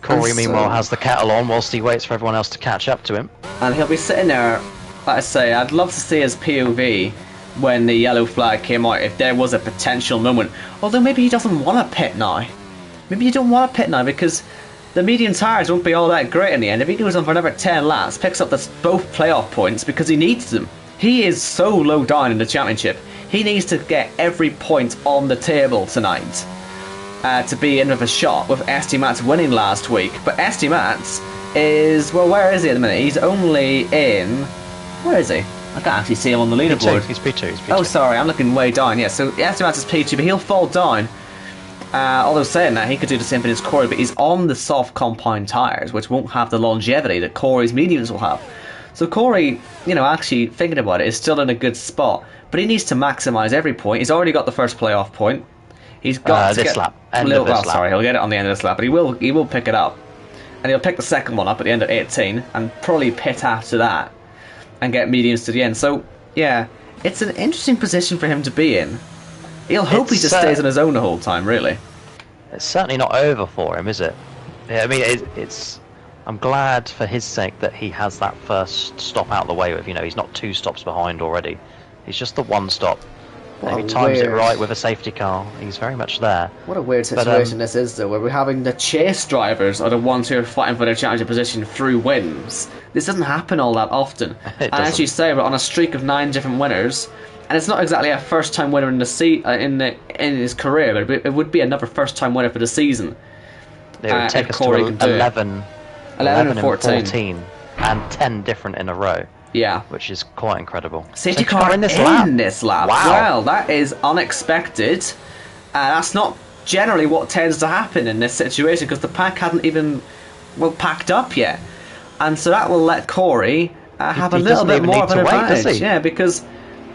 Corey, meanwhile, has the kettle on whilst he waits for everyone else to catch up to him. And he'll be sitting there, like I say, I'd love to see his POV when the yellow flag came out, if there was a potential moment. Although maybe he doesn't want to pit now. Maybe you don't want to pit now because the medium tyres won't be all that great in the end. If he goes on for another 10 laps, picks up both playoff points because he needs them. He is so low down in the championship. He needs to get every point on the table tonight to be in with a shot, with Esti Mats winning last week. But Esti Mats is, well, where is he at the minute? He's only in, where is he? I can't actually see him on the leaderboard. He's P2. Oh, sorry, I'm looking way down. Yeah, so Esti Mats is P2, but he'll fall down. Although saying that, he could do the same thing as Corey, but he's on the soft compound tyres, which won't have the longevity that Corey's mediums will have. So Corey, actually thinking about it, is still in a good spot, but he needs to maximise every point. He's already got the first playoff point. He's got this lap. Sorry, he'll get it on the end of this lap, but he will pick it up, and he'll pick the second one up at the end of 18, and probably pit after that, and get mediums to the end. So yeah, it's an interesting position for him to be in. He'll hope he just stays on his own the whole time, really. It's certainly not over for him, is it? Yeah, I mean, it's. I'm glad for his sake that he has that first stop out of the way with. He's not 2 stops behind already. He's just the 1 stop. If he times it right with a safety car, he's very much there. What a weird situation this is, though, where we're having the chase drivers are the ones who are fighting for their championship position through wins. This doesn't happen all that often. And as you say, we're on a streak of 9 different winners. And it's not exactly a first-time winner in his career, but it would be another first-time winner for the season. It would take us to 11 and 14, and 10 different in a row. Yeah, which is quite incredible. Safety car in this lap. Wow. Well, that is unexpected. That's not generally what tends to happen in this situation because the pack hadn't even packed up yet, and so that will let Corey have a little bit more of an advantage. Yeah, because.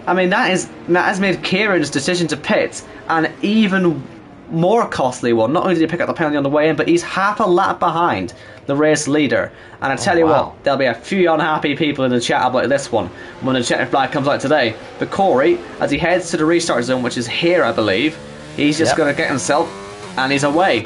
I mean, that has made Kieran's decision to pit an even more costly one. Not only did he pick up the penalty on the way in, but he's half a lap behind the race leader. And I tell you what, there'll be a few unhappy people in the chat about this one when the checker flag comes out today. But Corey, as he heads to the restart zone, which is here, I believe, he's just going to get himself, and he's away.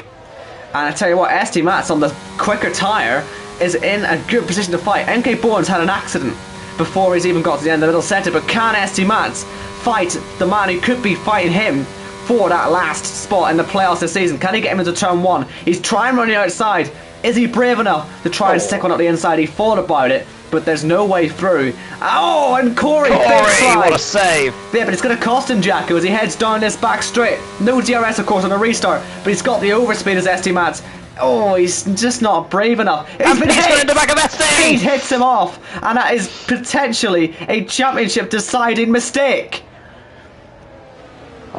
And I tell you what, Esti Mats on the quicker tyre is in a good position to fight. MK Bourne's had an accident before he's even got to the end of the middle centre, but can Esti Mats fight the man who could be fighting him for that last spot in the playoffs this season? Can he get him into turn 1? He's trying running outside. Is he brave enough to try and stick one up the inside? He thought about it, but there's no way through. Oh, and Corey, big Corey, slide. what a save! Yeah, but it's going to cost him, Jacko, as he heads down this back straight. No DRS, of course, on a restart, but he's got the overspeed as SD Mats. Oh, he's just not brave enough. And Pete's got in the back of SD! Pete hits him off, and that is potentially a championship deciding mistake.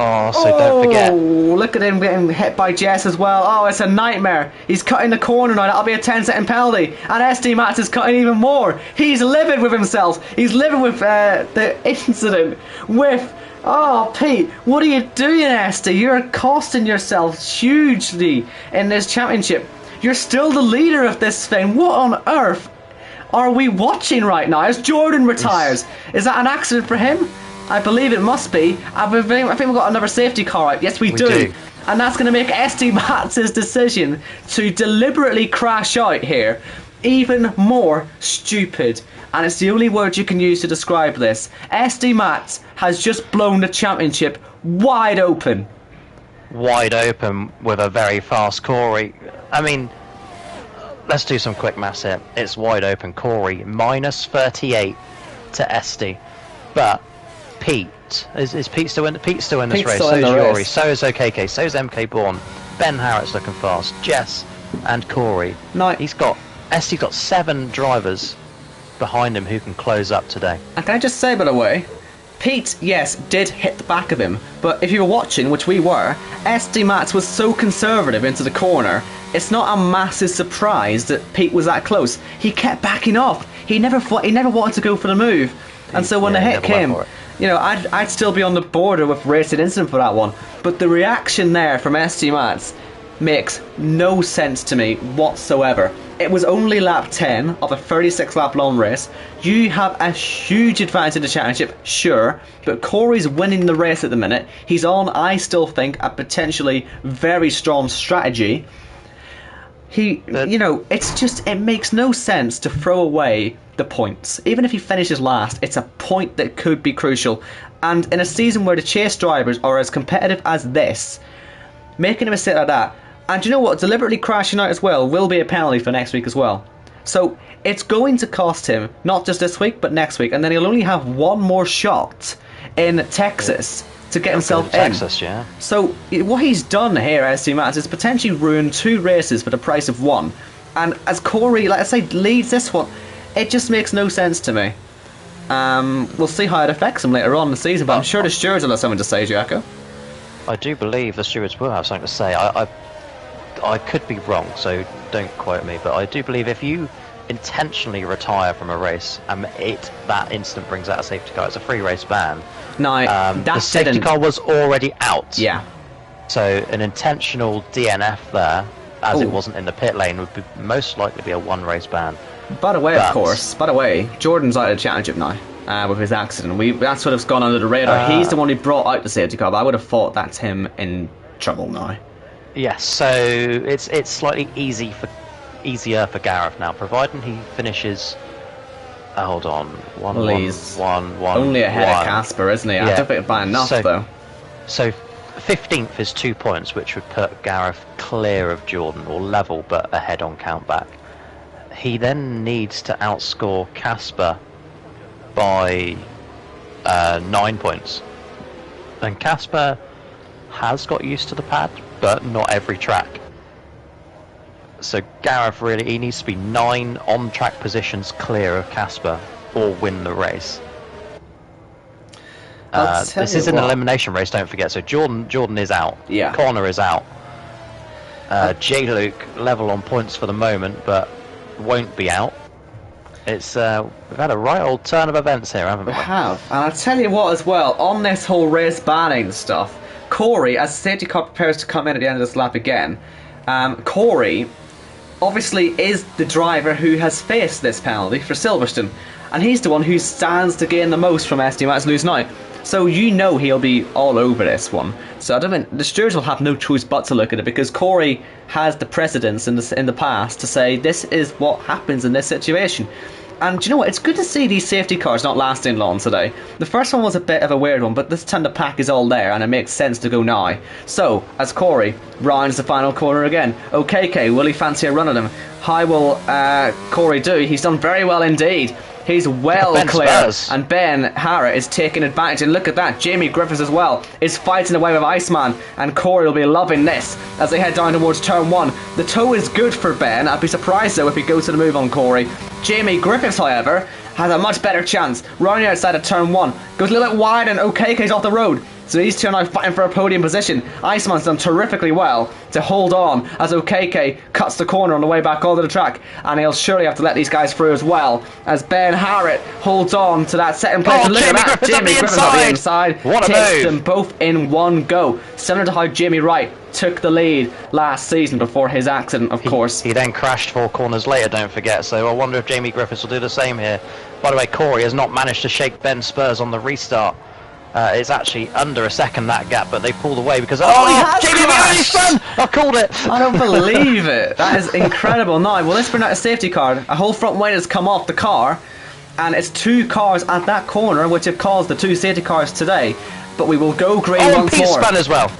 Oh, so don't forget. Oh, look at him getting hit by Jess as well. Oh, it's a nightmare. He's cutting the corner now. That'll be a 10-second penalty. And SD Mats is cutting even more. He's livid with himself. He's living with the incident with... Oh, Pete, what are you doing, SD? You're costing yourself hugely in this championship. You're still the leader of this thing. What on earth are we watching right now as Jordan retires? Is that an accident for him? I believe it must be. I think we've got another safety car out. Yes, we do. And that's going to make SD Mats' decision to deliberately crash out here even more stupid. And it's the only word you can use to describe this. SD Mats has just blown the championship wide open. Wide open with a very fast Corey. I mean, let's do some quick maths here. It's wide open Corey, minus 38 to SD. But Pete, is Pete still in? Pete's still in this race. So is Yuri. So is OKK. So is MK Bourne. Ben Harrett's looking fast. Jess and Corey. No. He's got 7 drivers behind him who can close up today. And can I just say, by the way, Pete, yes, did hit the back of him, but if you were watching, which we were, SD Mats was so conservative into the corner, it's not a massive surprise that Pete was that close. He kept backing off. He never wanted to go for the move. And so when the hit came, you know, I'd still be on the border with racing incident for that one. But the reaction there from SD Mats makes no sense to me whatsoever. It was only lap 10 of a 36 lap long race. You have a huge advantage in the championship, sure, but Corey's winning the race at the minute. He's on, I still think, a potentially very strong strategy. You know, it makes no sense to throw away the points. Even if he finishes last, it's a point that could be crucial. And in a season where the chase drivers are as competitive as this, making a mistake like that, and you know what, deliberately crashing out as well will be a penalty for next week as well. So it's going to cost him, not just this week, but next week. And then he'll only have one more shot in Texas to get himself in. Texas, yeah. So what he's done here, SD Mats, is potentially ruined 2 races for the price of 1. And as Corey, like I say, leads this one, it just makes no sense to me. We'll see how it affects him later on in the season, but I'm sure the stewards will have something to say, Jacko. I do believe the stewards will have something to say. I could be wrong, so don't quote me, but I do believe if you intentionally retire from a race and that incident brings out a safety car, it's a free race ban. No, the safety car was already out. Yeah. So an intentional DNF there, as it wasn't in the pit lane, would most likely be a 1 race ban. By the way, Jordan's out of the championship now with his accident. That's sort of gone under the radar. He's the one who brought out the safety car, but I would have thought that's him in trouble now. Yes, so it's slightly easier for Gareth now, providing he finishes. Hold on, one. Only ahead of Casper, isn't he? Yeah. I don't think by enough though. So 15th is 2 points, which would put Gareth clear of Jordan, or level but ahead on countback. He then needs to outscore Casper by 9 points, and Casper has got used to the pad, but not every track. So Gareth he needs to be 9 on-track positions clear of Casper or win the race. This is an elimination race, don't forget. So Jordan is out. Yeah. Connor is out. J-Luke level on points for the moment, but won't be out. It's we've had a right old turn of events here, haven't we? We have. And I'll tell you what as well, on this whole race banning stuff, Corey, as safety car prepares to come in at the end of this lap again, Corey obviously is the driver who has faced this penalty for Silverstone, and he's the one who stands to gain the most from SD Mats losing out. So you know he'll be all over this one. So I don't think the stewards will have no choice but to look at it, because Corey has the precedence in the past to say this is what happens in this situation. And do you know what? It's good to see these safety cars not lasting long today. The first one was a bit of a weird one, but this time the pack is all there, and it makes sense to go now. So, as Corey rounds the final corner again, OKK, will he fancy a run at him? How will Corey do? He's done very well indeed. He's well clear, and Ben Harrett is taking advantage. And look at that, Jamie Griffiths as well is fighting away with Iceman, and Corey will be loving this as they head down towards turn 1. The toe is good for Ben. I'd be surprised though if he goes to the move on Corey. Jamie Griffiths, however, has a much better chance. Running outside of turn 1, goes a little bit wide, and OKK's off the road. So these two are now fighting for a podium position. Iceman's done terrifically well to hold on as OKK cuts the corner on the way back onto the track, and he'll surely have to let these guys through as well as Ben Harrett holds on to that second place. And look at that, Jamie Griffiths on the inside. What a takes move. them both in one go, similar to how Jamie Wright took the lead last season before his accident, of course. He then crashed 4 corners later, don't forget, so I wonder if Jamie Griffiths will do the same here. By the way, Corey has not managed to shake Ben's spurs on the restart. It's actually under a second, that gap, but they pulled away because... Oh, he has Jamie crashed! I called it! I don't believe it. That is incredible. Now, well, let's bring out a safety car. A whole front wing has come off the car, and it's 2 cars at that corner, which have caused the 2 safety cars today. But we will go green once Pete more. spun as well.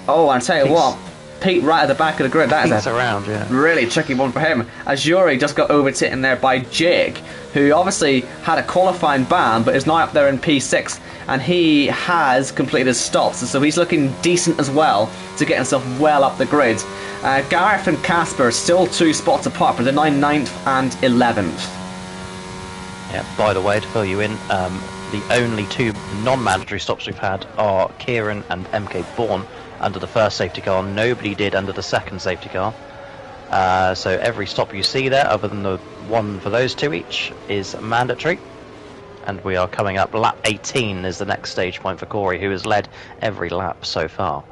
Oh, I'll tell you what. Pete right at the back of the grid. That is a around, yeah. really tricky one for him. As Yuri just got overtaken there by Jake, who obviously had a qualifying ban, but is now up there in P6, and he has completed his stops, so he's looking decent as well to get himself well up the grid. Gareth and Casper still 2 spots apart, but they're now 9th and 11th. Yeah, by the way, to fill you in, the only 2 non-mandatory stops we've had are Kieran and MK Bourne under the first safety car. Nobody did under the second safety car. So every stop you see there, other than the one for those 2 each, is mandatory. And we are coming up, lap 18 is the next stage point for Corey, who has led every lap so far.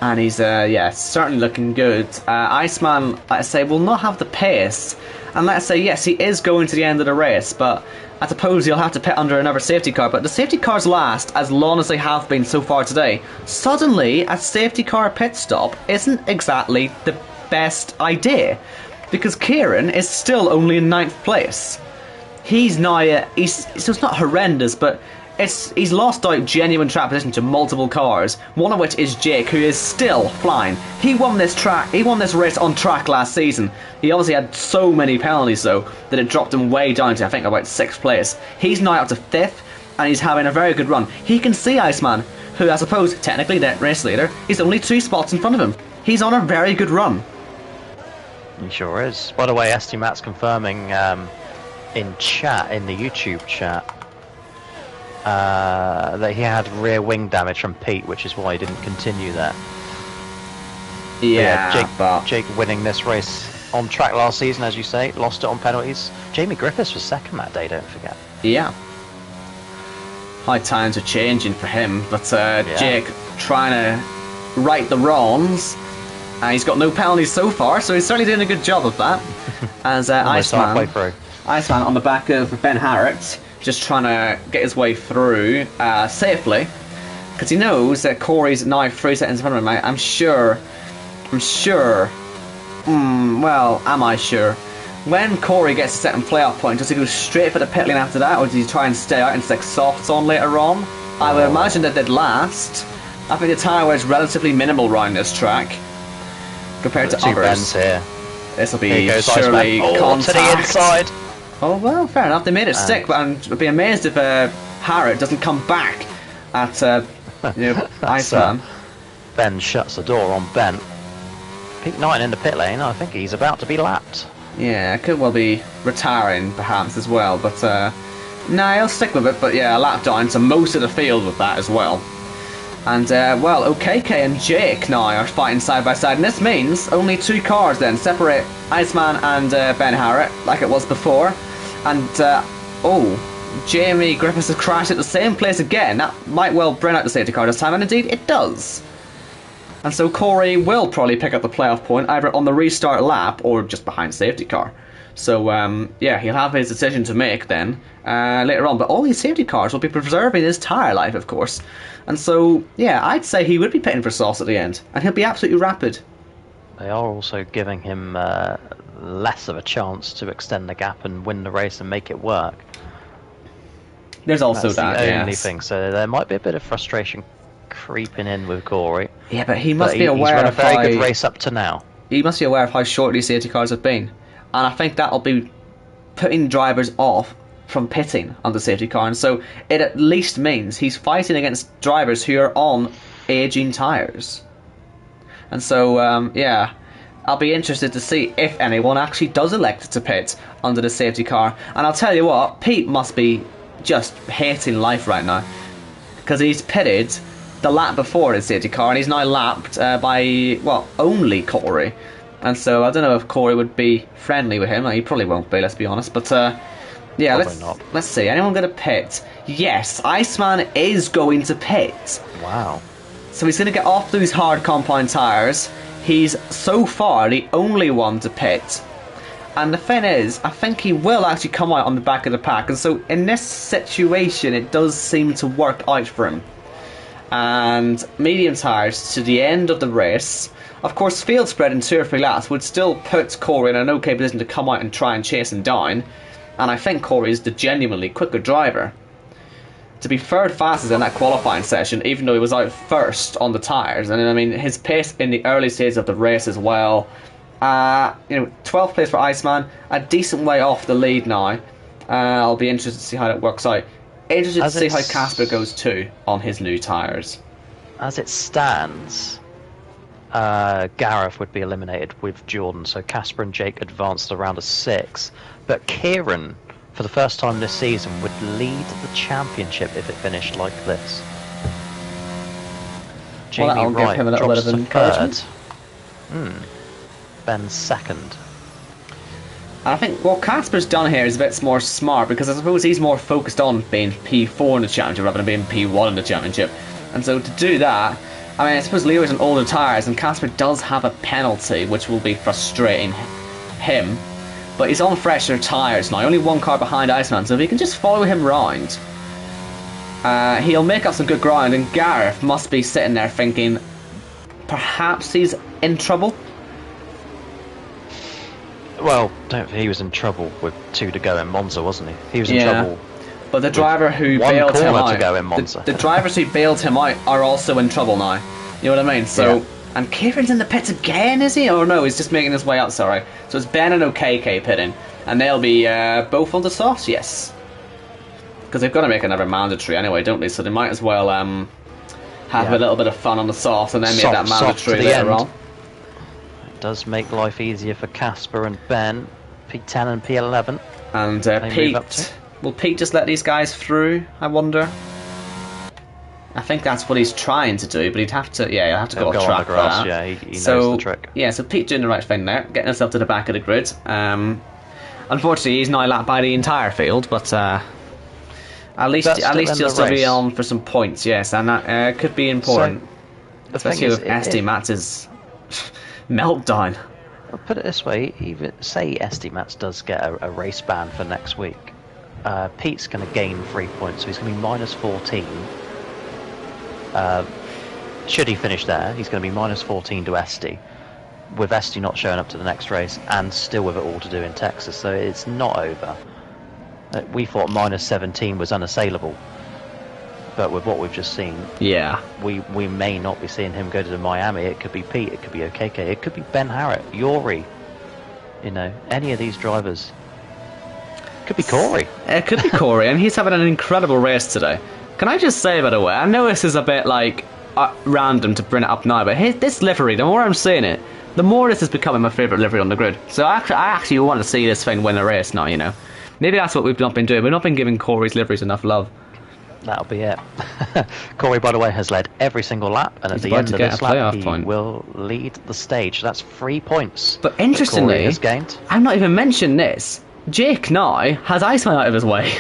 And he's, yeah, certainly looking good. Iceman, let's say, will not have the pace. And let's say, yes, he is going to the end of the race, but I suppose he'll have to pit under another safety car. But the safety cars last as long as they have been so far today. Suddenly, a safety car pit stop isn't exactly the best idea, because Kieran is still only in 9th place. He's now, so it's not horrendous, but he's lost out genuine track position to multiple cars, one of which is Jake, who is still flying. He won this race on track last season. He obviously had so many penalties though that it dropped him way down to, I think, about 6th place. He's now up to 5th, and he's having a very good run. He can see Iceman, who I suppose technically that race leader is only 2 spots in front of him. He's on a very good run. He sure is. By the way, ST Matt's confirming in chat, in the YouTube chat, that he had rear wing damage from Pete, which is why he didn't continue there. Yeah, Jake winning this race on track last season, as you say, lost it on penalties. Jamie Griffiths was second that day, don't forget. Yeah. High times are changing for him, but Jake trying to right the wrongs. He's got no penalties so far, so he's certainly doing a good job of that. As Iceman on the back of Ben Harrett, just trying to get his way through safely, because he knows that Corey's now 3 seconds in front of him. I'm sure. Well, am I sure? When Corey gets a second playoff point, does he go straight for the pit lane after that, or does he try and stay out and stick softs on later on? I would imagine that they'd last. I think the tyre wear is relatively minimal around this track compared to others. Here. This will be surely contact. To the inside. Oh well, fair enough. They made it stick, but I'd be amazed if Harrett doesn't come back at Iceman. Ben shuts the door on Ben. Pete Knight in the pit lane. I think he's about to be lapped. Yeah, could well be retiring perhaps as well, but nah, he'll stick with it. But yeah, a lap down to most of the field with that as well. And well, OKK and Jake now are fighting side by side, and this means only 2 cars then separate Iceman and Ben Harrett, like it was before. And oh, Jamie Griffiths has crashed at the same place again. That might well bring out the safety car this time, and indeed it does. And so Corey will probably pick up the playoff point either on the restart lap or just behind safety car. So yeah, he'll have his decision to make then later on. But all these safety cars will be preserving his tyre life, of course. And so yeah, I'd say he would be pitting for sauce at the end, and he'll be absolutely rapid. They are also giving him less of a chance to extend the gap and win the race and make it work. There's also That's that, the only yes. thing. So there might be a bit of frustration creeping in with Corey. Yeah, but he must be He's aware run a of very good race up to now. He must be aware of how short these safety cars have been, and I think that'll be putting drivers off from pitting on the safety car, and so it at least means he's fighting against drivers who are on aging tyres. And so, yeah, I'll be interested to see if anyone actually does elect to pit under the safety car. And I'll tell you what, Pete must be just hating life right now, because he's pitted the lap before his safety car, and he's now lapped by, well, only Corey. And so I don't know if Corey would be friendly with him. He probably won't be, let's be honest. But yeah, let's see. Anyone going to pit? Yes, Iceman is going to pit. Wow. So he's going to get off those hard compound tyres. He's so far the only one to pit. And the thing is, I think he will actually come out on the back of the pack. And so in this situation, it does seem to work out for him. And medium tyres to the end of the race. Of course, field spread in 2 or 3 laps would still put Corey in an okay position to come out and try and chase him down. And I think Corey is the genuinely quicker driver. To be third fastest in that qualifying session, even though he was out first on the tyres. And I mean, his pace in the early stages of the race as well. 12th place for Iceman, a decent way off the lead now. I'll be interested to see how that works out. Interested to see how Casper goes too on his new tyres. As it stands, Gareth would be eliminated with Jordan, so Casper and Jake advanced to the round of 6. But Kieran, for the first time this season, would lead the championship if it finished like this. Jamie I'll Wright give him a little drops bit of to third. encouragement. Ben second. I think what Casper's done here is a bit more smart, because I suppose he's more focused on being P4 in the championship rather than being P1 in the championship. And so to do that, I mean, I suppose Leroy's on older tyres and Casper does have a penalty, which will be frustrating him. But he's on fresher tyres now, only 1 car behind Iceman, so if he can just follow him round, he'll make up some good ground. And Gareth must be sitting there thinking perhaps he's in trouble. Well, he was in trouble with 2 to go in Monza, wasn't he? He was in trouble. But the driver who bailed him out, to go in Monza. The drivers who bailed him out are also in trouble now. You know what I mean? So, and Kieran's in the pits again, is he? Oh no, he's just making his way out. Sorry. So it's Ben and OKK pitting, and they'll be both on the softs, yes. Because they've got to make another mandatory anyway, don't they? So they might as well have a little bit of fun on the softs and then make that mandatory later on. It does make life easier for Casper and Ben, P10 and P11. And Pete, will Pete just let these guys through, I wonder? I think that's what he's trying to do, but he'd have to, he'll have to go off track for that. Yeah, he knows the trick. Yeah, so Pete doing the right thing there, getting himself to the back of the grid. Unfortunately, he's now lapped by the entire field, but at least he'll still be on for some points, yes, and that could be important. So, especially with SD Matz's meltdown. I'll put it this way, even say SD Matz does get a race ban for next week, Pete's going to gain 3 points, so he's going to be minus 14. Should he finish there, he's going to be minus 14 to SD, with SD not showing up to the next race and still with it all to do in Texas, so it's not over. We thought minus 17 was unassailable, but with what we've just seen, we may not be seeing him go to Miami. It could be Pete, it could be OKK, it could be Ben Harrett, Yuri, any of these drivers. Could be Corey. It could be Corey, and he's having an incredible race today. Can I just say, by the way, I know this is a bit like random to bring it up now, but this livery, the more I'm seeing it, the more this is becoming my favourite livery on the grid. So I actually want to see this thing win a race now, Maybe that's what we've not been doing. We've not been giving Corey's liveries enough love. That'll be it. Corey, by the way, has led every single lap, and at the end of this lap, he will lead the stage. That's 3 points. But interestingly, has gained. I've not even mentioned this. Jake now has Iceman out of his way.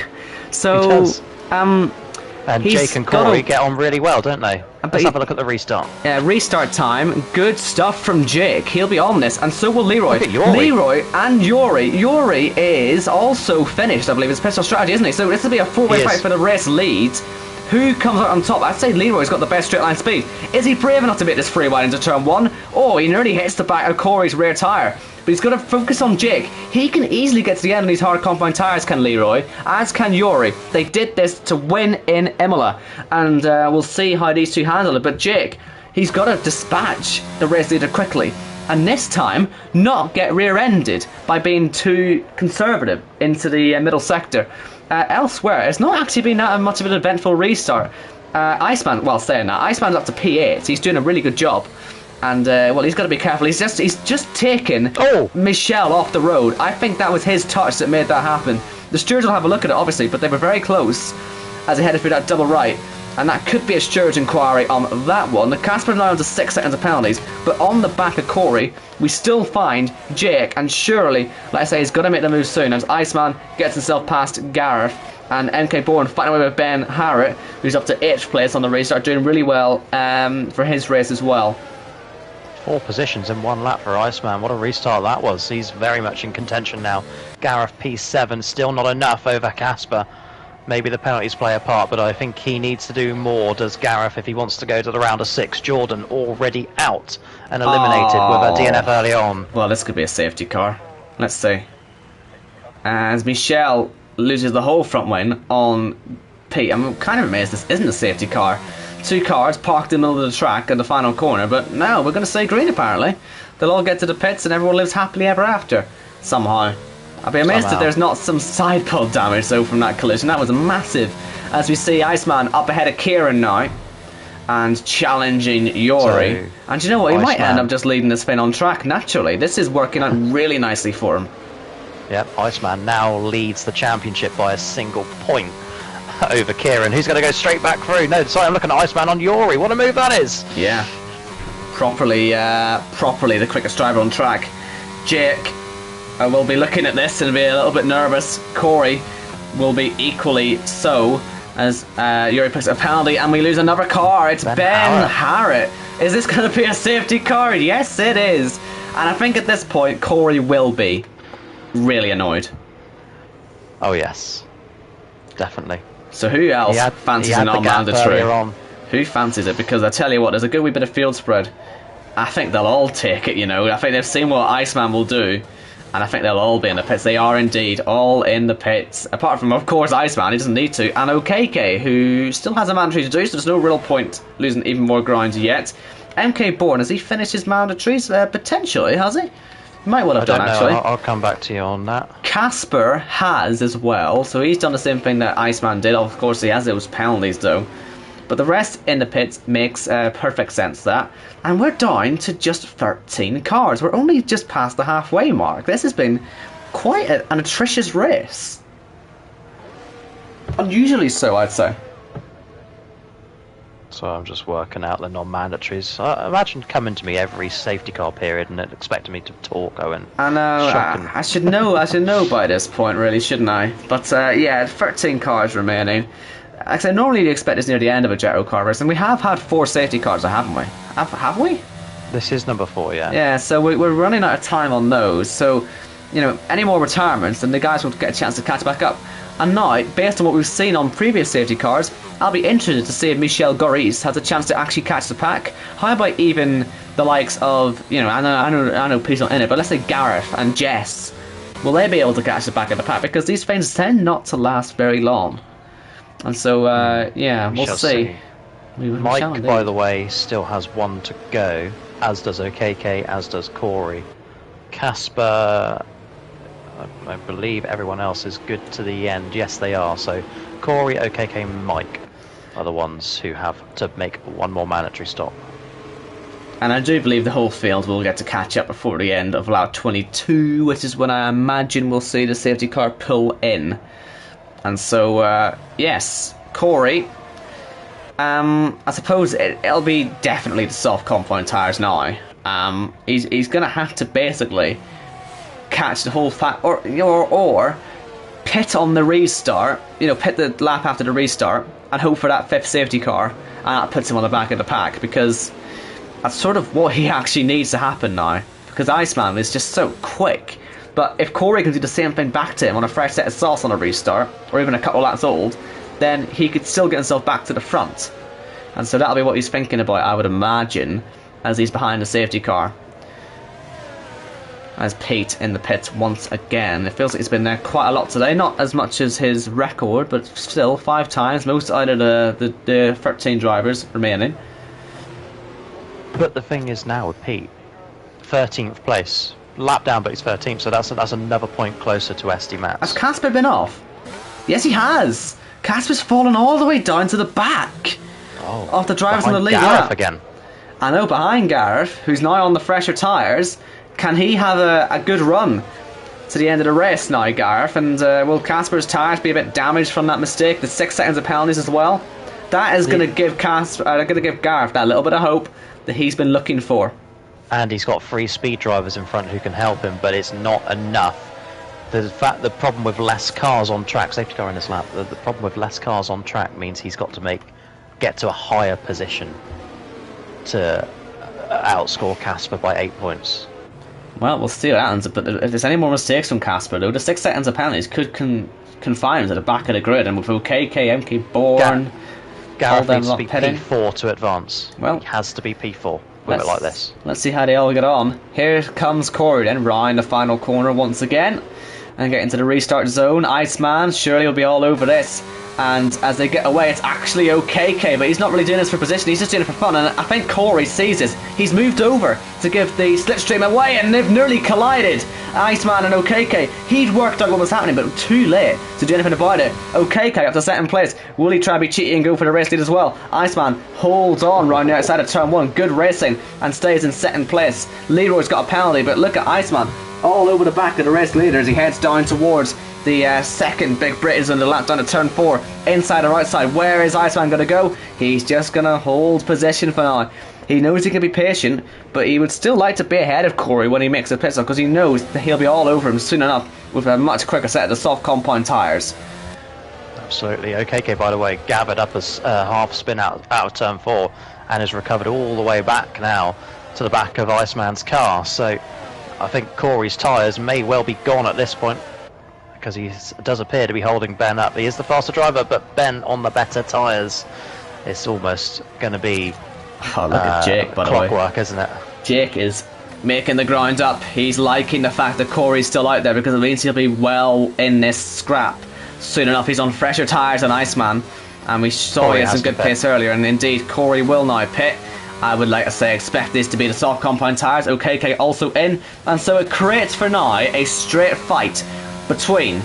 So, he does. And Jake and Corey get on really well, don't they? Let's have a look at the restart. Restart time. Good stuff from Jake. He'll be on this, and so will Leroy. Look at Yuri. Leroy and Yuri. Yuri is also finished, I believe. It's pistol strategy, isn't he? So this will be a 4-way fight for the race lead. Who comes out on top? I'd say Leroy's got the best straight line speed. Is he brave enough to make this free wide into turn 1? Oh, he nearly hits the back of Corey's rear tyre. But he's got to focus on Jake. He can easily get to the end of these hard compound tyres, can Leroy, as can Yuri. They did this to win in Imola. And we'll see how these two handle it. But Jake, he's got to dispatch the race leader quickly. And this time, not get rear-ended by being too conservative into the middle sector. Elsewhere, it's not actually been that much of an eventful restart. Iceman, well, saying that, Iceman's up to P8. He's doing a really good job. And, well, he's got to be careful. He's just taken Michelle off the road. I think that was his touch that made that happen. The stewards will have a look at it, obviously, but they were very close as he headed through that double right. And that could be a stewards inquiry on that one. The Casper now into 6 seconds of penalties, but on the back of Corey, we still find Jake, and surely, like I say, he's got to make the move soon as Iceman gets himself past Gareth, and MK Bourne fighting away with Ben Harrett, who's up to 8th place on the restart, doing really well for his race as well. 4 positions in 1 lap for Iceman. What a restart that was. He's very much in contention now. Gareth P7, still not enough over Casper. Maybe the penalties play a part, but I think he needs to do more, does Gareth, if he wants to go to the round of 6. Jordan already out and eliminated with a DNF early on. Well, this could be a safety car. Let's see. As Michelle loses the whole front wing on Pete. I'm kind of amazed this isn't a safety car. 2 cars parked in the middle of the track in the final corner, but no, we're going to say green apparently. They'll all get to the pits and everyone lives happily ever after, somehow. I'd be amazed if there's not some side pod damage though from that collision. That was massive. As we see Iceman up ahead of Kieran now and challenging Yuri. So, and you know what, he might end up just leading this thing on track naturally. This is working out really nicely for him. Yep, Iceman now leads the championship by a single point over Kieran, who's going to go straight back through. No, sorry, I'm looking at Iceman on Yuri. What a move that is. Yeah, properly the quickest driver on track. Jake will be looking at this and be a little bit nervous. Corey will be equally so as Yuri picks up a penalty and we lose another car. It's Ben Harrett. Is this going to be a safety car? Yes, it is. And I think at this point, Corey will be really annoyed. Oh, yes. Definitely. So who else fancies a non-mandatory? Who fancies it? Because I tell you what, there's a good wee bit of field spread. I think they'll all take it, you know. I think they've seen what Iceman will do. And I think they'll all be in the pits. They are indeed all in the pits. Apart from, of course, Iceman, he doesn't need to. And OKK, who still has a mandatory to do, so there's no real point losing even more ground yet. MK Bourne, has he finished his mandatories? Potentially, has he? Might well have done, actually. I'll come back to you on that. Casper has as well, so he's done the same thing that Iceman did. Of course, he has those penalties, though. But the rest in the pits makes perfect sense, that. And we're down to just 13 cars. We're only just past the halfway mark. This has been quite an atrocious race. Unusually so, I'd say. So I'm just working out the non-mandatories. Imagine coming to me every safety car period and expecting me to talk, Owen. I know. I should know by this point, really, shouldn't I? But yeah, 13 cars remaining. Actually, normally you expect this near the end of a JACKOCAR race, and we have had 4 safety cars, haven't we? Have we? This is number 4, yeah. Yeah, so we're running out of time on those. So, you know, any more retirements, then the guys will get a chance to catch back up. And now, based on what we've seen on previous safety cars, I'll be interested to see if Michel Goris has a chance to actually catch the pack. How about even the likes of, you know, I know Pete's not in it, but let's say Gareth and Jess. Will they be able to catch the back of the pack? Because these things tend not to last very long. And so, yeah, we'll see. Mike, by the way, still has 1 to go, as does OKK, as does Corey. Casper, I believe everyone else is good to the end. Yes, they are. So Corey, OKK, Mike are the ones who have to make 1 more mandatory stop. And I do believe the whole field will get to catch up before the end of lap 22, which is when I imagine we'll see the safety car pull in. And so, yes, Corey, I suppose it'll be definitely the soft compound tyres now. He's going to have to basically catch the whole or pit on the restart, you know, pit the lap after the restart and hope for that 5th safety car, and that puts him on the back of the pack, because that's sort of what he actually needs to happen now, because Iceman is just so quick. But if Corey can do the same thing back to him on a fresh set of sauce on a restart, or even a couple laps old, then he could still get himself back to the front. And so that'll be what he's thinking about, I would imagine, as he's behind the safety car. As Pete in the pits once again. It feels like he's been there quite a lot today. Not as much as his record, but still 5 times. Most out of the 13 drivers remaining. But the thing is now with Pete, 13th place. Lap down, but he's 13th, so that's another point closer to SD Max. Has Casper been off? Yes, he has. Casper's fallen all the way down to the back of the drivers on the lead lap. Again. I know, behind Gareth, who's now on the fresher tyres. Can he have a good run to the end of the race now, Gareth? And will Casper's tyres be a bit damaged from that mistake? The 6 seconds of penalties as well. That is going to give Gareth that little bit of hope that he's been looking for. And he's got 3 speed drivers in front who can help him, but it's not enough. The problem with less cars on track, safety car in this lap, the problem with less cars on track means he's got to get to a higher position to outscore Casper by 8 points. Well, we'll see what happens, but if there's any more mistakes from Casper, though, the 6 seconds of penalties could confine him to the back of the grid, and with OKK, MK Bourne, Gareth needs to be P4 to advance. Well, he has to be P4 with it like this. Let's see how they all get on. Here comes Corey then, round the final corner once again, and get into the restart zone. Iceman surely will be all over this. And as they get away, it's actually OKK, but he's not really doing this for position, he's just doing it for fun. And I think Corey sees this. He's moved over to give the slipstream away, and they've nearly collided. Iceman and OKK. He'd worked out what was happening, but too late to do anything about it. OKK up to 2nd place. Will he try to be cheeky and go for the race lead as well? Iceman holds on round the outside of turn 1. Good racing, and stays in 2nd place. Leroy's got a penalty, but look at Iceman all over the back of the race leader as he heads down towards the second Big British on the lap down to turn 4, inside or outside. Where is Iceman going to go? He's just going to hold position for now. He knows he can be patient, but he would still like to be ahead of Corey when he makes a pit stop, because he knows that he'll be all over him soon enough with a much quicker set of the soft compound tyres. Absolutely. OKK, by the way, gathered up a half spin out of turn 4 and has recovered all the way back now to the back of Iceman's car. So I think Corey's tyres may well be gone at this point, because he does appear to be holding Ben up. He is the faster driver, but Ben on the better tyres. It's almost going to be look at Jake, by the way. Clockwork, isn't it? Jake is making the ground up. He's liking the fact that Corey's still out there, because it means he'll be well in this scrap soon enough. He's on fresher tyres than Iceman, and we saw he had some good pace earlier, and indeed Corey will now pit. I would like to say expect this to be the soft compound tyres. OKK also in, and so it creates for now a straight fight between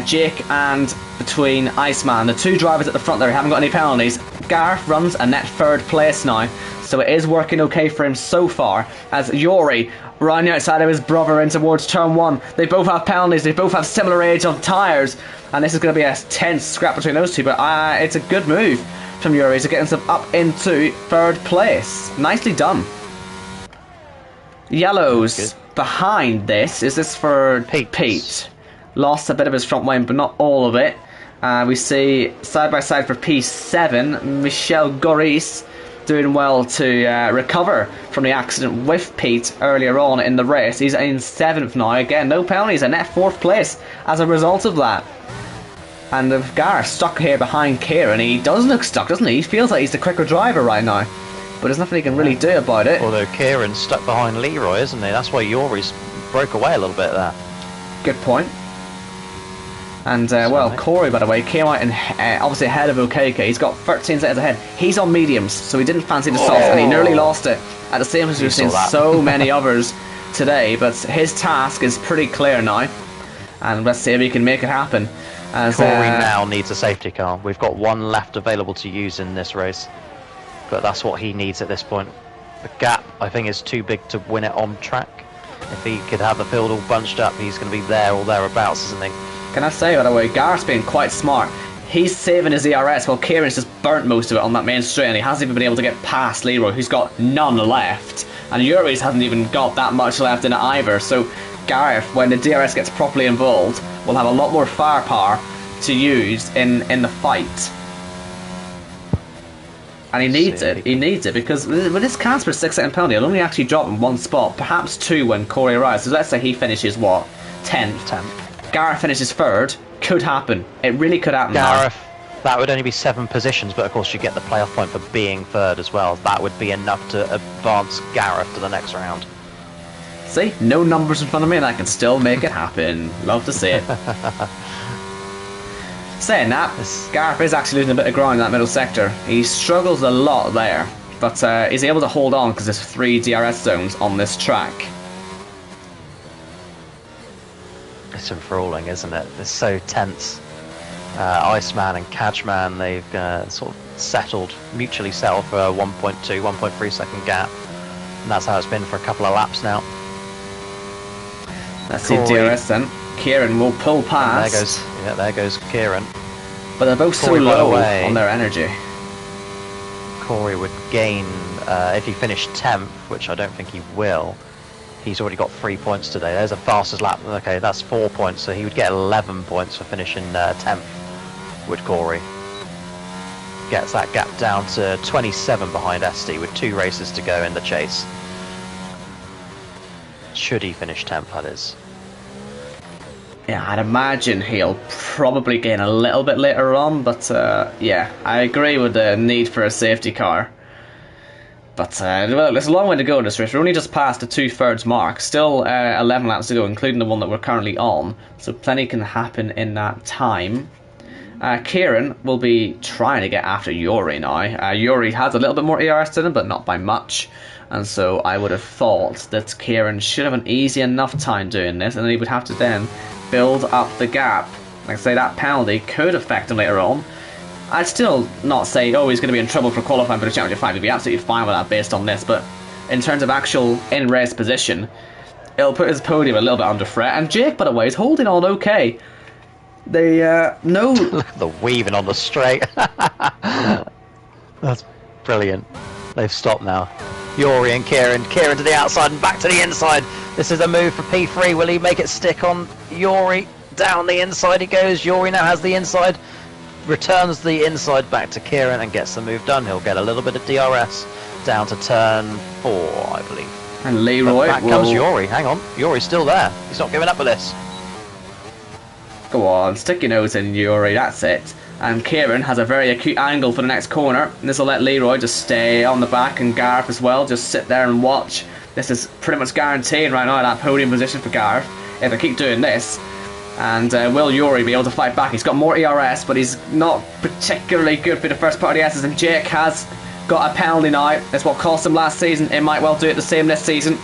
Jake and between Iceman. The 2 drivers at the front there haven't got any penalties. Gareth runs a net 3rd place now, so it is working okay for him so far, as Yori running outside of his brother in towards turn 1. They both have penalties, they both have similar age of tyres, and this is going to be a tense scrap between those 2, but it's a good move from Yuri to get himself up into 3rd place. Nicely done. Yellows behind this. Is this for Pete? Lost a bit of his front wing, but not all of it. We see side by side for P7, Michel Goris doing well to recover from the accident with Pete earlier on in the race. He's in 7th now. Again, no penalties, a net 4th place as a result of that. And the Gareth stuck here behind Kieran. He does look stuck, doesn't he? He feels like he's the quicker driver right now, but there's nothing he can really do about it. Although Kieran's stuck behind Leroy, isn't he? That's why Yori's broke away a little bit there. Good point. And, well, Corey, by the way, came out and obviously ahead of OKK. He's got 13 seconds ahead. He's on mediums, so he didn't fancy the softs, and he nearly lost it. At the same as we've seen so many others today, but his task is pretty clear now. And let's see if he can make it happen. As, Corey now needs a safety car. We've got 1 left available to use in this race, but that's what he needs at this point. The gap, I think, is too big to win it on track. If he could have the field all bunched up, he's going to be there or thereabouts, isn't he? Can I say, by the way, Gareth's being quite smart. He's saving his ERS while Kieran's just burnt most of it on that main straight, and he hasn't even been able to get past Leroy, who's got none left. And Yuri's hasn't even got that much left in it either. So Gareth, when the DRS gets properly involved, will have a lot more firepower to use in the fight. And he needs it. He needs it, because with this Casper 6-second penalty, he'll only actually drop in 1 spot, perhaps 2 when Corey arrives. So let's say he finishes, what, 10th? 10th. Gareth finishes 3rd. Could happen. It really could happen. Gareth, That would only be 7 positions, but of course you get the playoff point for being third as well. That would be enough to advance Gareth to the next round. See, no numbers in front of me and I can still make it happen. Love to see it. Saying that, Gareth is actually losing a bit of ground in that middle sector. He struggles a lot there, but he's able to hold on because there's 3 DRS zones on this track. It's enthralling, isn't it? It's so tense. Iceman and Catchman, they've sort of mutually settled for a 1.2, 1.3 second gap. And that's how it's been for a couple of laps now. Let's see DRS then. Kieran will pull past. There goes Kieran. But they're both so low on their energy. Corey would gain, if he finished 10th, which I don't think he will, he's already got 3 points today. There's a fastest lap. Okay, that's 4 points, so he would get 11 points for finishing 10th, would Corey. Gets that gap down to 27 behind Esty with 2 races to go in the chase. Should he finish 10th, that is. Yeah, I'd imagine he'll probably gain a little bit later on, but yeah, I agree with the need for a safety car. But well, there's a long way to go in this race. We're only just past the 2/3 mark. Still 11 laps to go, including the one that we're currently on. So plenty can happen in that time. Kieran will be trying to get after Yuri now. Yuri has a little bit more ERS in him, but not by much. And so I would have thought that Kieran should have an easy enough time doing this, and then he would have to then build up the gap. Like I say, that penalty could affect him later on. I'd still not say, oh, he's going to be in trouble for qualifying for the Championship 5. He'd be absolutely fine with that based on this, but in terms of actual in-race position, it'll put his podium a little bit under threat. And Jake, by the way, is holding on okay. They, no... Look at the weaving on the straight. That's brilliant. They've stopped now. Yuri and Kieran to the outside and back to the inside. This is a move for P3. Will he make it stick on Yuri? Down the inside he goes. Yuri now has the inside. Returns the inside back to Kieran and gets the move done. He'll get a little bit of DRS down to turn 4, I believe. And Leroy back comes Yuri. Hang on. Yuri's still there. He's not giving up with this. Go on, stick your nose in, Yuri. That's it. And Kieran has a very acute angle for the next corner. And this will let Leroy just stay on the back, and Gareth as well. Just sit there and watch. This is pretty much guaranteed right now, that podium position for Gareth, if they keep doing this. And will Yuri be able to fight back? He's got more ERS, but he's not particularly good for the first part of the S's. And Jake has got a penalty now. That's what cost him last season. It might well do it the same this season.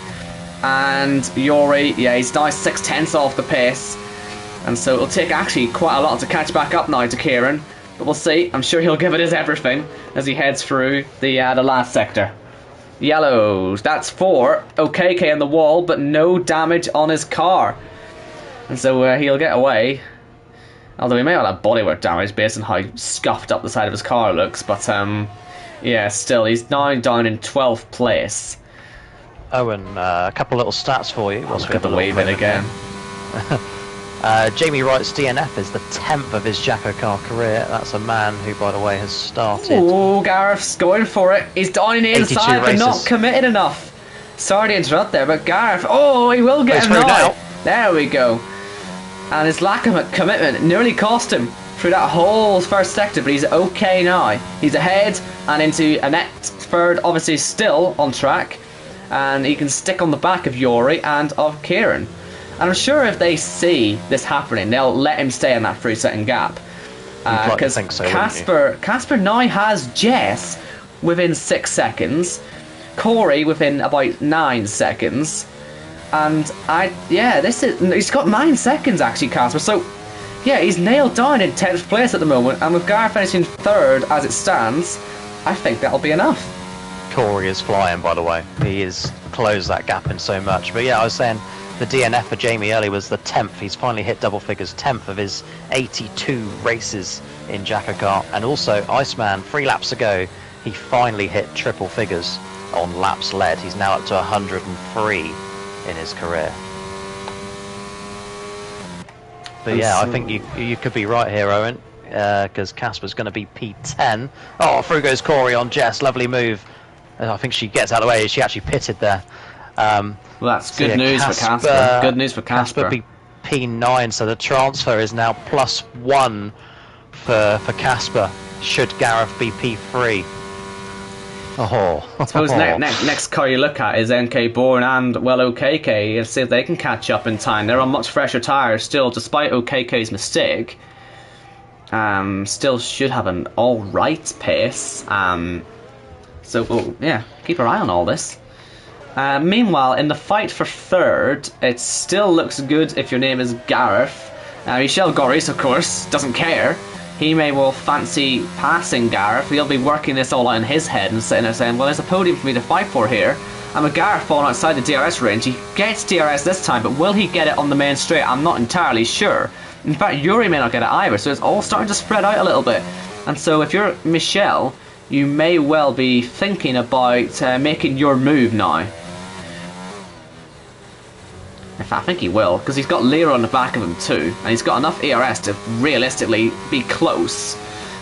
And Yuri, yeah, he's now 6/10 off the pace. And so it'll take actually quite a lot to catch back up now to Kieran. But we'll see. I'm sure he'll give it his everything as he heads through the last sector. Yellows. That's 4. OKK on the wall, but no damage on his car. And so he'll get away. Although he may have bodywork damage based on how scuffed up the side of his car looks. But yeah, still, he's now down in 12th place. Oh, and a couple little stats for you. Look at the wave in again. Jamie Wright's DNF is the 10th of his JACKOCAR career. That's a man who, by the way, has started. Oh, Gareth's going for it. He's down in the inside, but not committed enough. Sorry to interrupt there, but Gareth, oh, he will get him now. There we go. And his lack of commitment nearly cost him through that whole first sector, but he's okay now. He's ahead and into a next third, obviously still on track. And he can stick on the back of Yuri and of Kieran. And I'm sure if they see this happening, they'll let him stay in that 3-second gap. Because Casper now has Jess within 6 seconds, Corey within about 9 seconds, and he's got 9 seconds actually, Casper. So yeah, he's nailed down in 10th place at the moment, and with Gareth finishing 3rd as it stands, I think that'll be enough. Corey is flying, by the way. He has closed that gap in so much. But yeah, I was saying, the DNF for Jamie early was the 10th. He's finally hit double figures, 10th of his 82 races in JACKOCAR. And also, Iceman, 3 laps ago, he finally hit triple figures on laps led. He's now up to 103 in his career. But yeah, I think you could be right here, Owen, because Casper's going to be P10. Oh, through goes Corey on Jess. Lovely move. I think she gets out of the way. She actually pitted there. Well, that's good news for Casper. Good news for Casper. Casper be P9, so the transfer is now +1 for Casper. Should Gareth be P3? Oh. I suppose next car you look at is NK Born and, well, OKK. You'll see if they can catch up in time. They're on much fresher tyres still, despite OKK's mistake. Still should have an alright pace. Yeah, keep our eye on all this. Meanwhile, in the fight for third, it still looks good if your name is Gareth. Michel Goris, of course, doesn't care. He may well fancy passing Gareth. He'll be working this all out in his head and sitting there saying, well, there's a podium for me to fight for here. And with Gareth falling outside the DRS range, he gets DRS this time, but will he get it on the main straight? I'm not entirely sure. In fact, Yuri may not get it either, so it's all starting to spread out a little bit. And so if you're Michel, you may well be thinking about making your move now. In fact, I think he will, because he's got Leroy on the back of him too, and he's got enough ERS to realistically be close.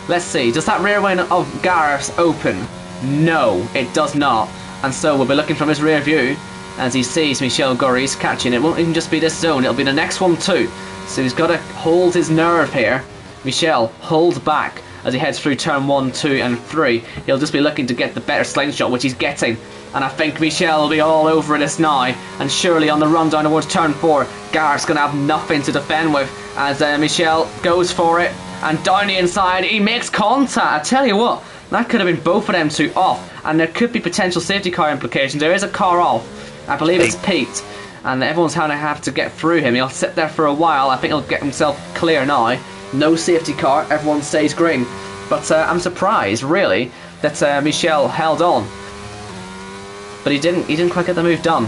Let's see, does that rear wing of Gareth's open? No, it does not. And so we'll be looking from his rear view as he sees Michel Goris catching. It won't even just be this zone, it'll be the next one too. So he's got to hold his nerve here. Michel holds back as he heads through turn 1, 2 and 3. He'll just be looking to get the better slingshot, which he's getting. And I think Michel will be all over this now. And surely on the run down towards turn 4, Gareth's going to have nothing to defend with as Michel goes for it. And down the inside, he makes contact. I tell you what, that could have been both of them two off. And there could be potential safety car implications. There is a car off. I believe it's Pete. And everyone's going to have to get through him. He'll sit there for a while. I think he'll get himself clear now. No safety car. Everyone stays green. But I'm surprised, really, that Michel held on. But he didn't quite get the move done.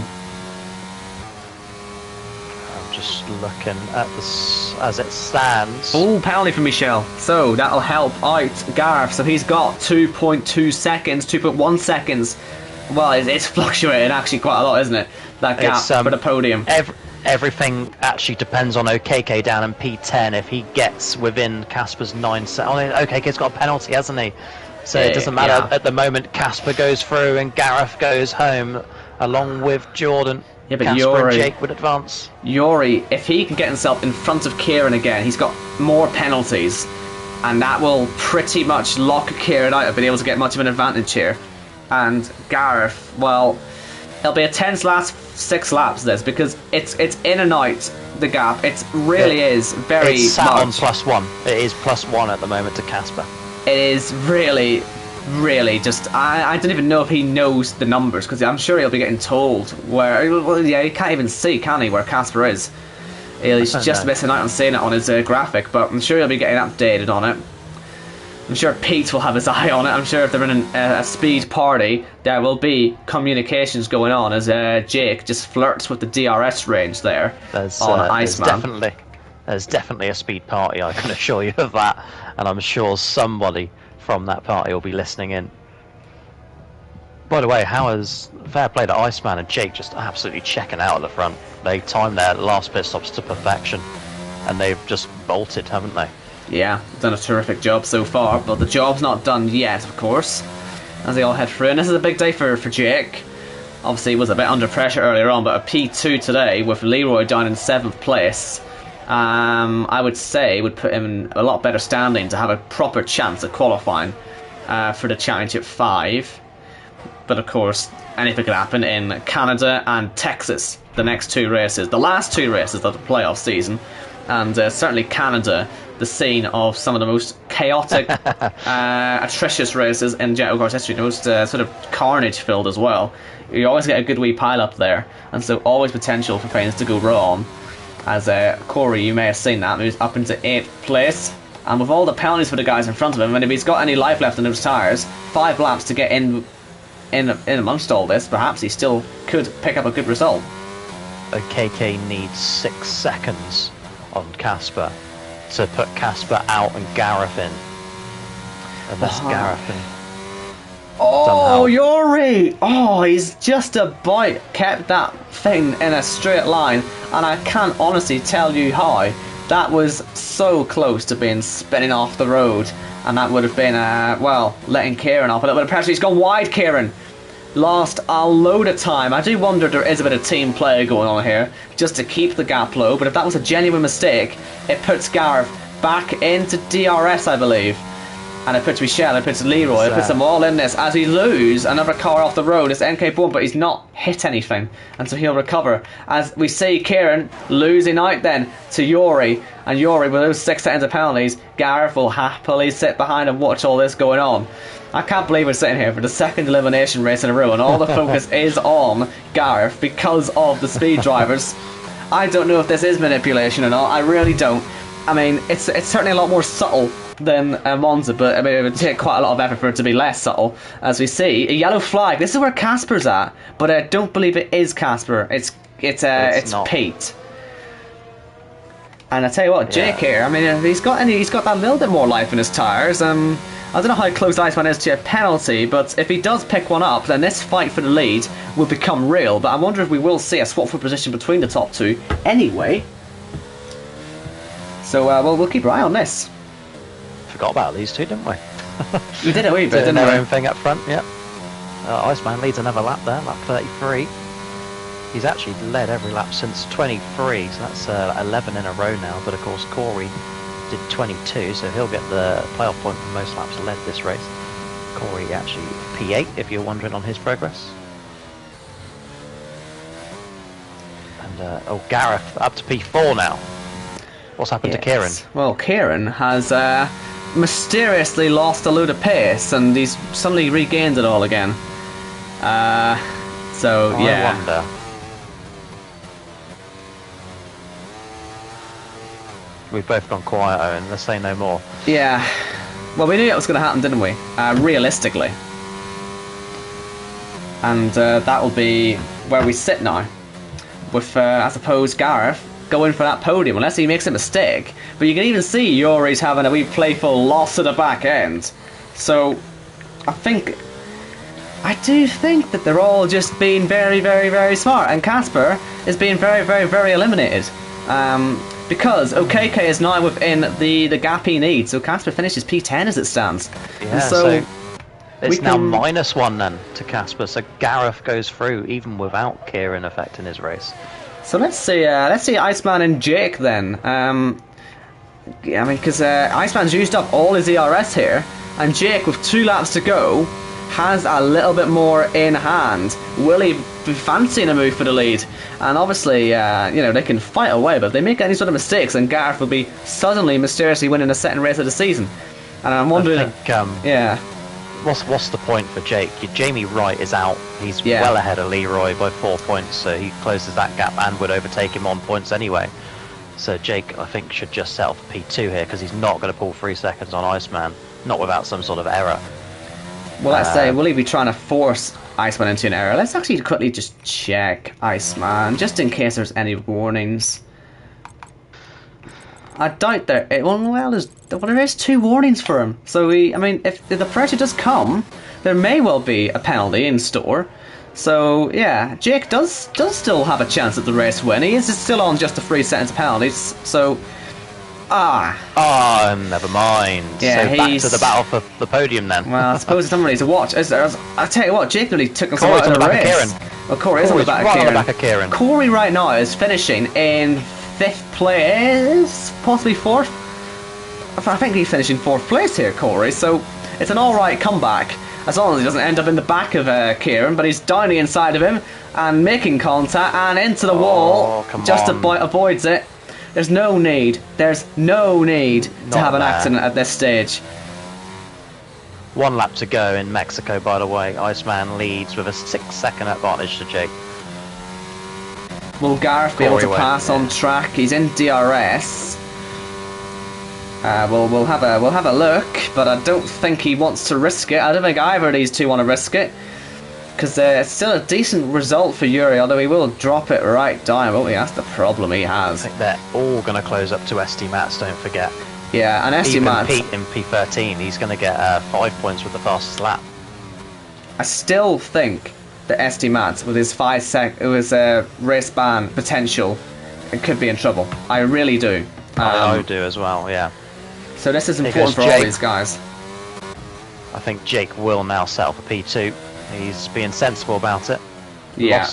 I'm just looking at this as it stands. Oh, penalty for Michel. So that'll help out Gareth. So he's got 2.2 seconds, 2.1 seconds. Well, it's fluctuating actually quite a lot, isn't it? That gap for the podium. Everything actually depends on OKK down in P10. If he gets within Casper's 9 seconds. Oh, OKK's got a penalty, hasn't he? So it doesn't matter at the moment. Casper goes through and Gareth goes home along with Jordan. Yeah, but Casper and Jake would advance. Yuri, if he can get himself in front of Kieran again, he's got more penalties, and that will pretty much lock Kieran out of being able to get much of an advantage here. And Gareth, well, it'll be a tense last 6 laps this, because it's in and out the gap. It really is very it's sat much on +1. It is +1 at the moment to Casper. It is really just, I don't even know if he knows the numbers, because I'm sure he'll be getting told where, well, yeah, he can't even see, can he, where Casper is. He's just missing out on seeing it on his graphic, but I'm sure he'll be getting updated on it. I'm sure Pete will have his eye on it. I'm sure if they're in a speed party, there will be communications going on as Jake just flirts with the DRS range there on Iceman. There's definitely a speed party, I can assure you of that. And I'm sure somebody from that party will be listening in. By the way, how is fair play to Iceman and Jake just absolutely checking out at the front? They timed their last pit stops to perfection, and they've just bolted, haven't they? Yeah, done a terrific job so far, but the job's not done yet, of course, as they all head through. And this is a big day for Jake. Obviously, he was a bit under pressure earlier on, but a P2 today with Leroy down in 7th place. I would say would put him in a lot better standing to have a proper chance at qualifying for the Championship 5. But of course, anything could happen in Canada and Texas, the next 2 races, the last 2 races of the playoff season. And certainly Canada, the scene of some of the most chaotic, atrocious races in JACKOCAR's history, the most sort of carnage filled as well. You always get a good wee pile up there, and so always potential for things to go wrong. As Corey, you may have seen that, moves up into 8th place. And with all the penalties for the guys in front of him, and if he's got any life left in those tyres, 5 laps to get in amongst all this, perhaps he still could pick up a good result. KK needs 6 seconds on Casper to put Casper out and Gareth in. Unless Gareth can... Oh, Yuri! Oh, he's just about kept that thing in a straight line, and I can't honestly tell you how. That was so close to being spinning off the road, and that would have been, well, letting Kieran off a little bit of pressure. He's gone wide, Kieran. Lost a load of time. I do wonder if there is a bit of team play going on here, just to keep the gap low, but if that was a genuine mistake, it puts Gareth back into DRS, I believe. And it puts Michelle, it puts Leroy, it puts them all in this as he loses another car off the road. It's NK1, but he's not hit anything, and so he'll recover. As we see Kieran losing out then to Yuri, and Yuri with those 6 seconds of penalties, Gareth will happily sit behind and watch all this going on. I can't believe we're sitting here for the second elimination race in a row, and all the focus is on Gareth because of the speed drivers. I don't know if this is manipulation or not. I really don't. I mean, it's certainly a lot more subtle than Monza, but I mean, it would take quite a lot of effort for it to be less subtle. As we see, a yellow flag. This is where Casper's at, but I don't believe it is Casper. It's Pete. And I tell you what, Jake here. I mean, he's got that little bit more life in his tires. I don't know how close Iceman is to a penalty, but if he does pick one up, then this fight for the lead will become real. But I wonder if we will see a swap for position between the top two anyway. So we'll keep our eye on this. Forgot about these two, didn't we? We did a wee bit, didn't we? Their own thing up front, yeah. Iceman leads another lap there, lap 33. He's actually led every lap since 23, so that's 11 in a row now. But of course, Corey did 22, so he'll get the playoff point for most laps led this race. Corey actually P8, if you're wondering on his progress. And Gareth up to P4 now. What's happened to Kieran? Well, Kieran has mysteriously lost a load of pace, and he's suddenly regained it all again. So yeah. I wonder. We've both gone quiet, Owen. Let's say no more. Yeah. Well, we knew it was going to happen, didn't we? Realistically. And that will be where we sit now. With, I suppose, Gareth going for that podium, unless he makes a mistake. But you can even see Yuri's having a wee playful loss at the back end. So, I do think that they're all just being very, very, very smart. And Casper is being very, very, very eliminated. Because OKK is now within the gap he needs. So Casper finishes P10 as it stands. Yeah, and so it's now -1 then to Casper. So Gareth goes through even without Kieran affecting his race. So let's see Iceman and Jake then. I mean, because Iceman's used up all his ERS here, and Jake, with 2 laps to go, has a little bit more in hand. Will he be fancying a move for the lead? And obviously, they can fight away, but if they make any sort of mistakes, then Gareth will be suddenly mysteriously winning the second race of the season. And I'm wondering, I think, what's the point for Jake? Jamie Wright is out. He's well ahead of Leroy by 4 points, so he closes that gap and would overtake him on points anyway. So Jake, I think, should just settle for P2 here, because he's not going to pull 3 seconds on Iceman, not without some sort of error. Well, let's say, will he be trying to force Iceman into an error? Let's actually quickly just check Iceman, just in case there's any warnings. I doubt there. There is 2 warnings for him. So if the pressure does come, there may well be a penalty in store. So yeah, Jake does still have a chance at the race win. He is still on just the 3 seconds penalties. So never mind. Yeah, so back to the battle for the podium then. Well, I suppose it's not really to watch. I tell you what, Jake really took us out of the race. Well, Corey is on the back of Kieran. Corey right now is finishing in 5th place, possibly 4th. I think he's finishing 4th place here, Corey. So it's an alright comeback, as long as he doesn't end up in the back of Kieran, but he's down the inside of him and making contact and into the wall. Just about avoids it. There's no need to have an accident at this stage. 1 lap to go in Mexico, by the way. Iceman leads with a 6-second advantage to Jake. Will Gareth be able to pass on track? He's in DRS. We'll have a look, but I don't think he wants to risk it. I don't think either of these two want to risk it, because it's still a decent result for Yuri, although he will drop it right down, won't he? That's the problem he has. I think they're all going to close up to ST Mats, don't forget. Yeah, and ST Mats, Pete in P13, he's going to get 5 points with the fastest lap. I still think that ST Mats, with his race ban potential, it could be in trouble. I really do. I do as well, yeah. So this is important for all these guys. I think Jake will now settle for P2. He's being sensible about it. Yeah.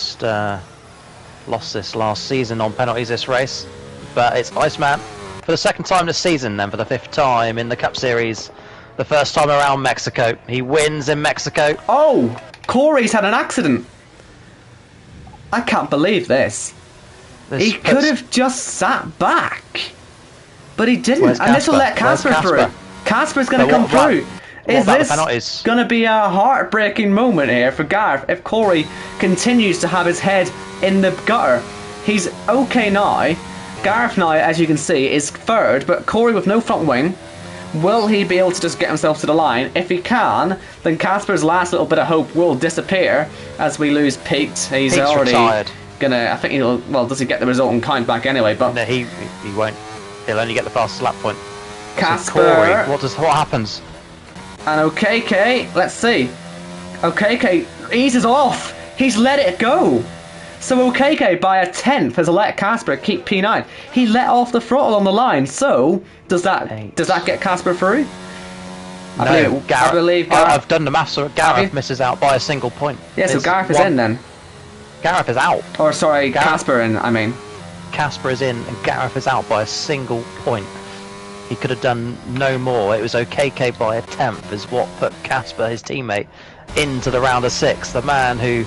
Lost this last season on penalties this race, but it's Iceman. For the second time this season, then for the 5th time in the Cup Series. The first time around Mexico. He wins in Mexico. Oh! Corey's had an accident. I can't believe this. He could have just sat back. But he didn't. And this will let Casper through. Casper's going to come through. Is this going to be a heartbreaking moment here for Gareth if Corey continues to have his head in the gutter? He's okay now. Gareth now, as you can see, is third, but Corey with no front wing. Will he be able to just get himself to the line? If he can, then Casper's last little bit of hope will disappear as we lose Pete. He's already retired. I think he'll, well, does he get the resultant count back anyway? But no, he won't. He'll only get the fastest lap point. Casper, so Corey, what happens? And OKK, let's see. OKK eases off. He's let it go. So OKK by a 10th has let Casper keep P9. He let off the throttle on the line. So does that get Casper through? I believe Gareth, I've done the maths. So Gareth misses out by a single point. Yeah, so Gareth is in then. Gareth is out. Or sorry, Casper in. I mean, Casper is in, and Gareth is out by a single point. He could have done no more. It was OKK by a 10th is what put Casper, his teammate, into the round of 6. The man who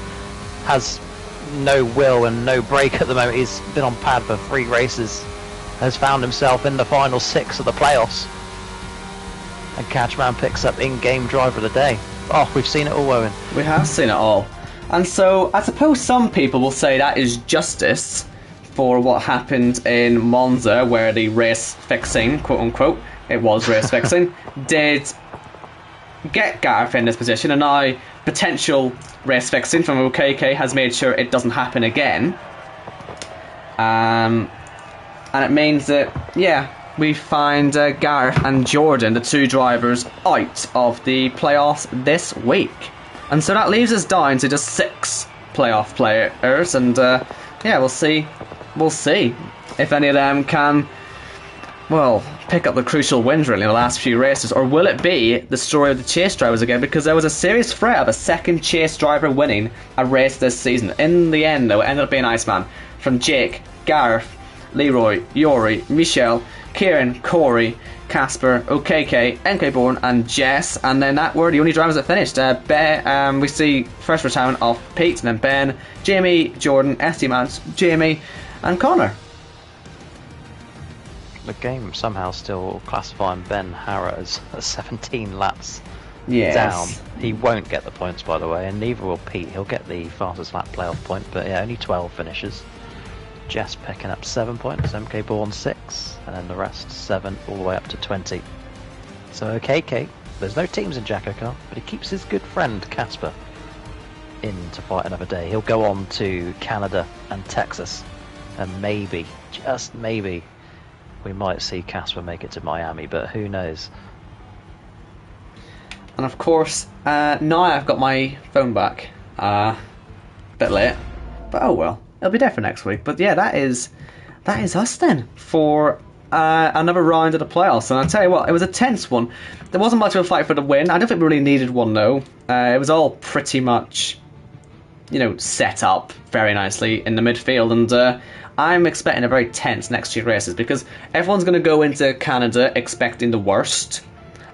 has no will and no break at the moment. He's been on pad for 3 races, has found himself in the final 6 of the playoffs, and Catchman picks up in-game driver of the day. Oh, we've seen it all, Owen. We have seen it all. And so I suppose some people will say that is justice for what happened in Monza, where the race fixing, quote unquote, it was race fixing, did get Gareth in this position, and now potential race fixing from OKK has made sure it doesn't happen again. And it means that, yeah, we find Gareth and Jordan, the 2 drivers, out of the playoffs this week. And so that leaves us down to just 6 playoff players, and yeah, we'll see if any of them can, well, pick up the crucial wins really in the last few races, or will it be the story of the chase drivers again, because there was a serious threat of a second chase driver winning a race this season. In the end, though, it ended up being Iceman from Jake, Gareth, Leroy, Yori, Michelle, Kieran, Corey, Casper, OKK, NK Bourne, and Jess, and then that were the only drivers that finished. We see first retirement of Pete, and then Ben, Jamie, Jordan, SD Mans, Jamie, and Connor. The game somehow still classifying Ben Harrah as 17 laps down. He won't get the points, by the way, and neither will Pete. He'll get the fastest lap playoff point, but yeah, only 12 finishes. Jess picking up 7 points, MK Bourne 6, and then the rest 7 all the way up to 20. So OKK, there's no teams in JACKOCAR, but he keeps his good friend Casper in to fight another day. He'll go on to Canada and Texas, and maybe, just maybe, we might see Casper make it to Miami, but who knows. And of course, now I've got my phone back. Bit late, but oh well. It'll be there for next week. But yeah, that is us then for another round of the playoffs. And I'll tell you what, it was a tense one. There wasn't much of a fight for the win. I don't think we really needed one though. It was all pretty much, set up very nicely in the midfield. And I'm expecting a very tense next 2 races, because everyone's going to go into Canada expecting the worst.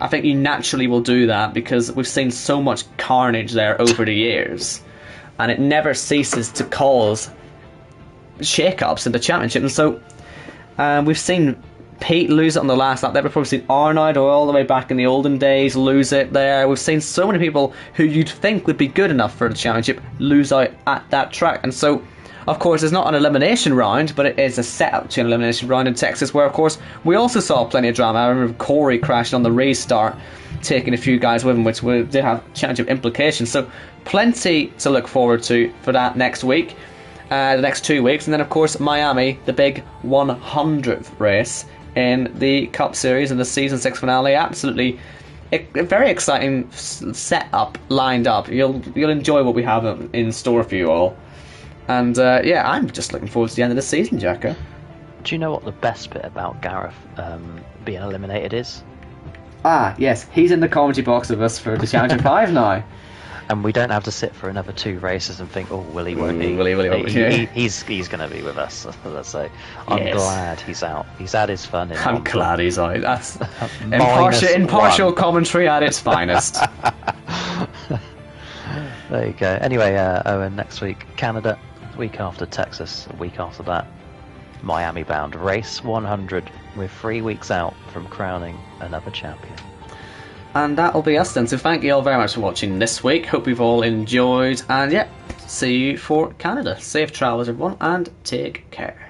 I think you naturally will do that because we've seen so much carnage there over the years, and it never ceases to cause shake-ups in the championship. And so we've seen Pete lose it on the last lap there. We've probably seen Arnold all the way back in the olden days lose it there. We've seen so many people who you'd think would be good enough for the championship lose out at that track. And so, of course, it's not an elimination round, but it is a setup to an elimination round in Texas, where, of course, we also saw plenty of drama. I remember Corey crashing on the restart, taking a few guys with him, which did have championship implications. So plenty to look forward to for that next week, the next 2 weeks. And then, of course, Miami, the big 100th race in the Cup Series and the Season 6 finale. Absolutely a very exciting setup lined up. You'll enjoy what we have in store for you all. And yeah, I'm just looking forward to the end of the season, Jacko. Do you know what the best bit about Gareth being eliminated is? Ah, yes, he's in the commentary box with us for the Challenger 5 now. And we don't have to sit for another 2 races and think, oh, will he, won't he? Will he, won't he? He's going to be with us. Let's say. I'm Yes. glad he's out. He's had his fun in I'm Monza. glad he's out. That's Minus impartial one. commentary at its finest. There you go. Anyway, Owen, next week, Canada. Week after Texas. A week after that, Miami bound. Race 100. We're 3 weeks out from crowning another champion. And that'll be us then. So thank you all very much for watching this week. Hope you've all enjoyed. And yeah, see you for Canada. Safe travels, everyone, and take care.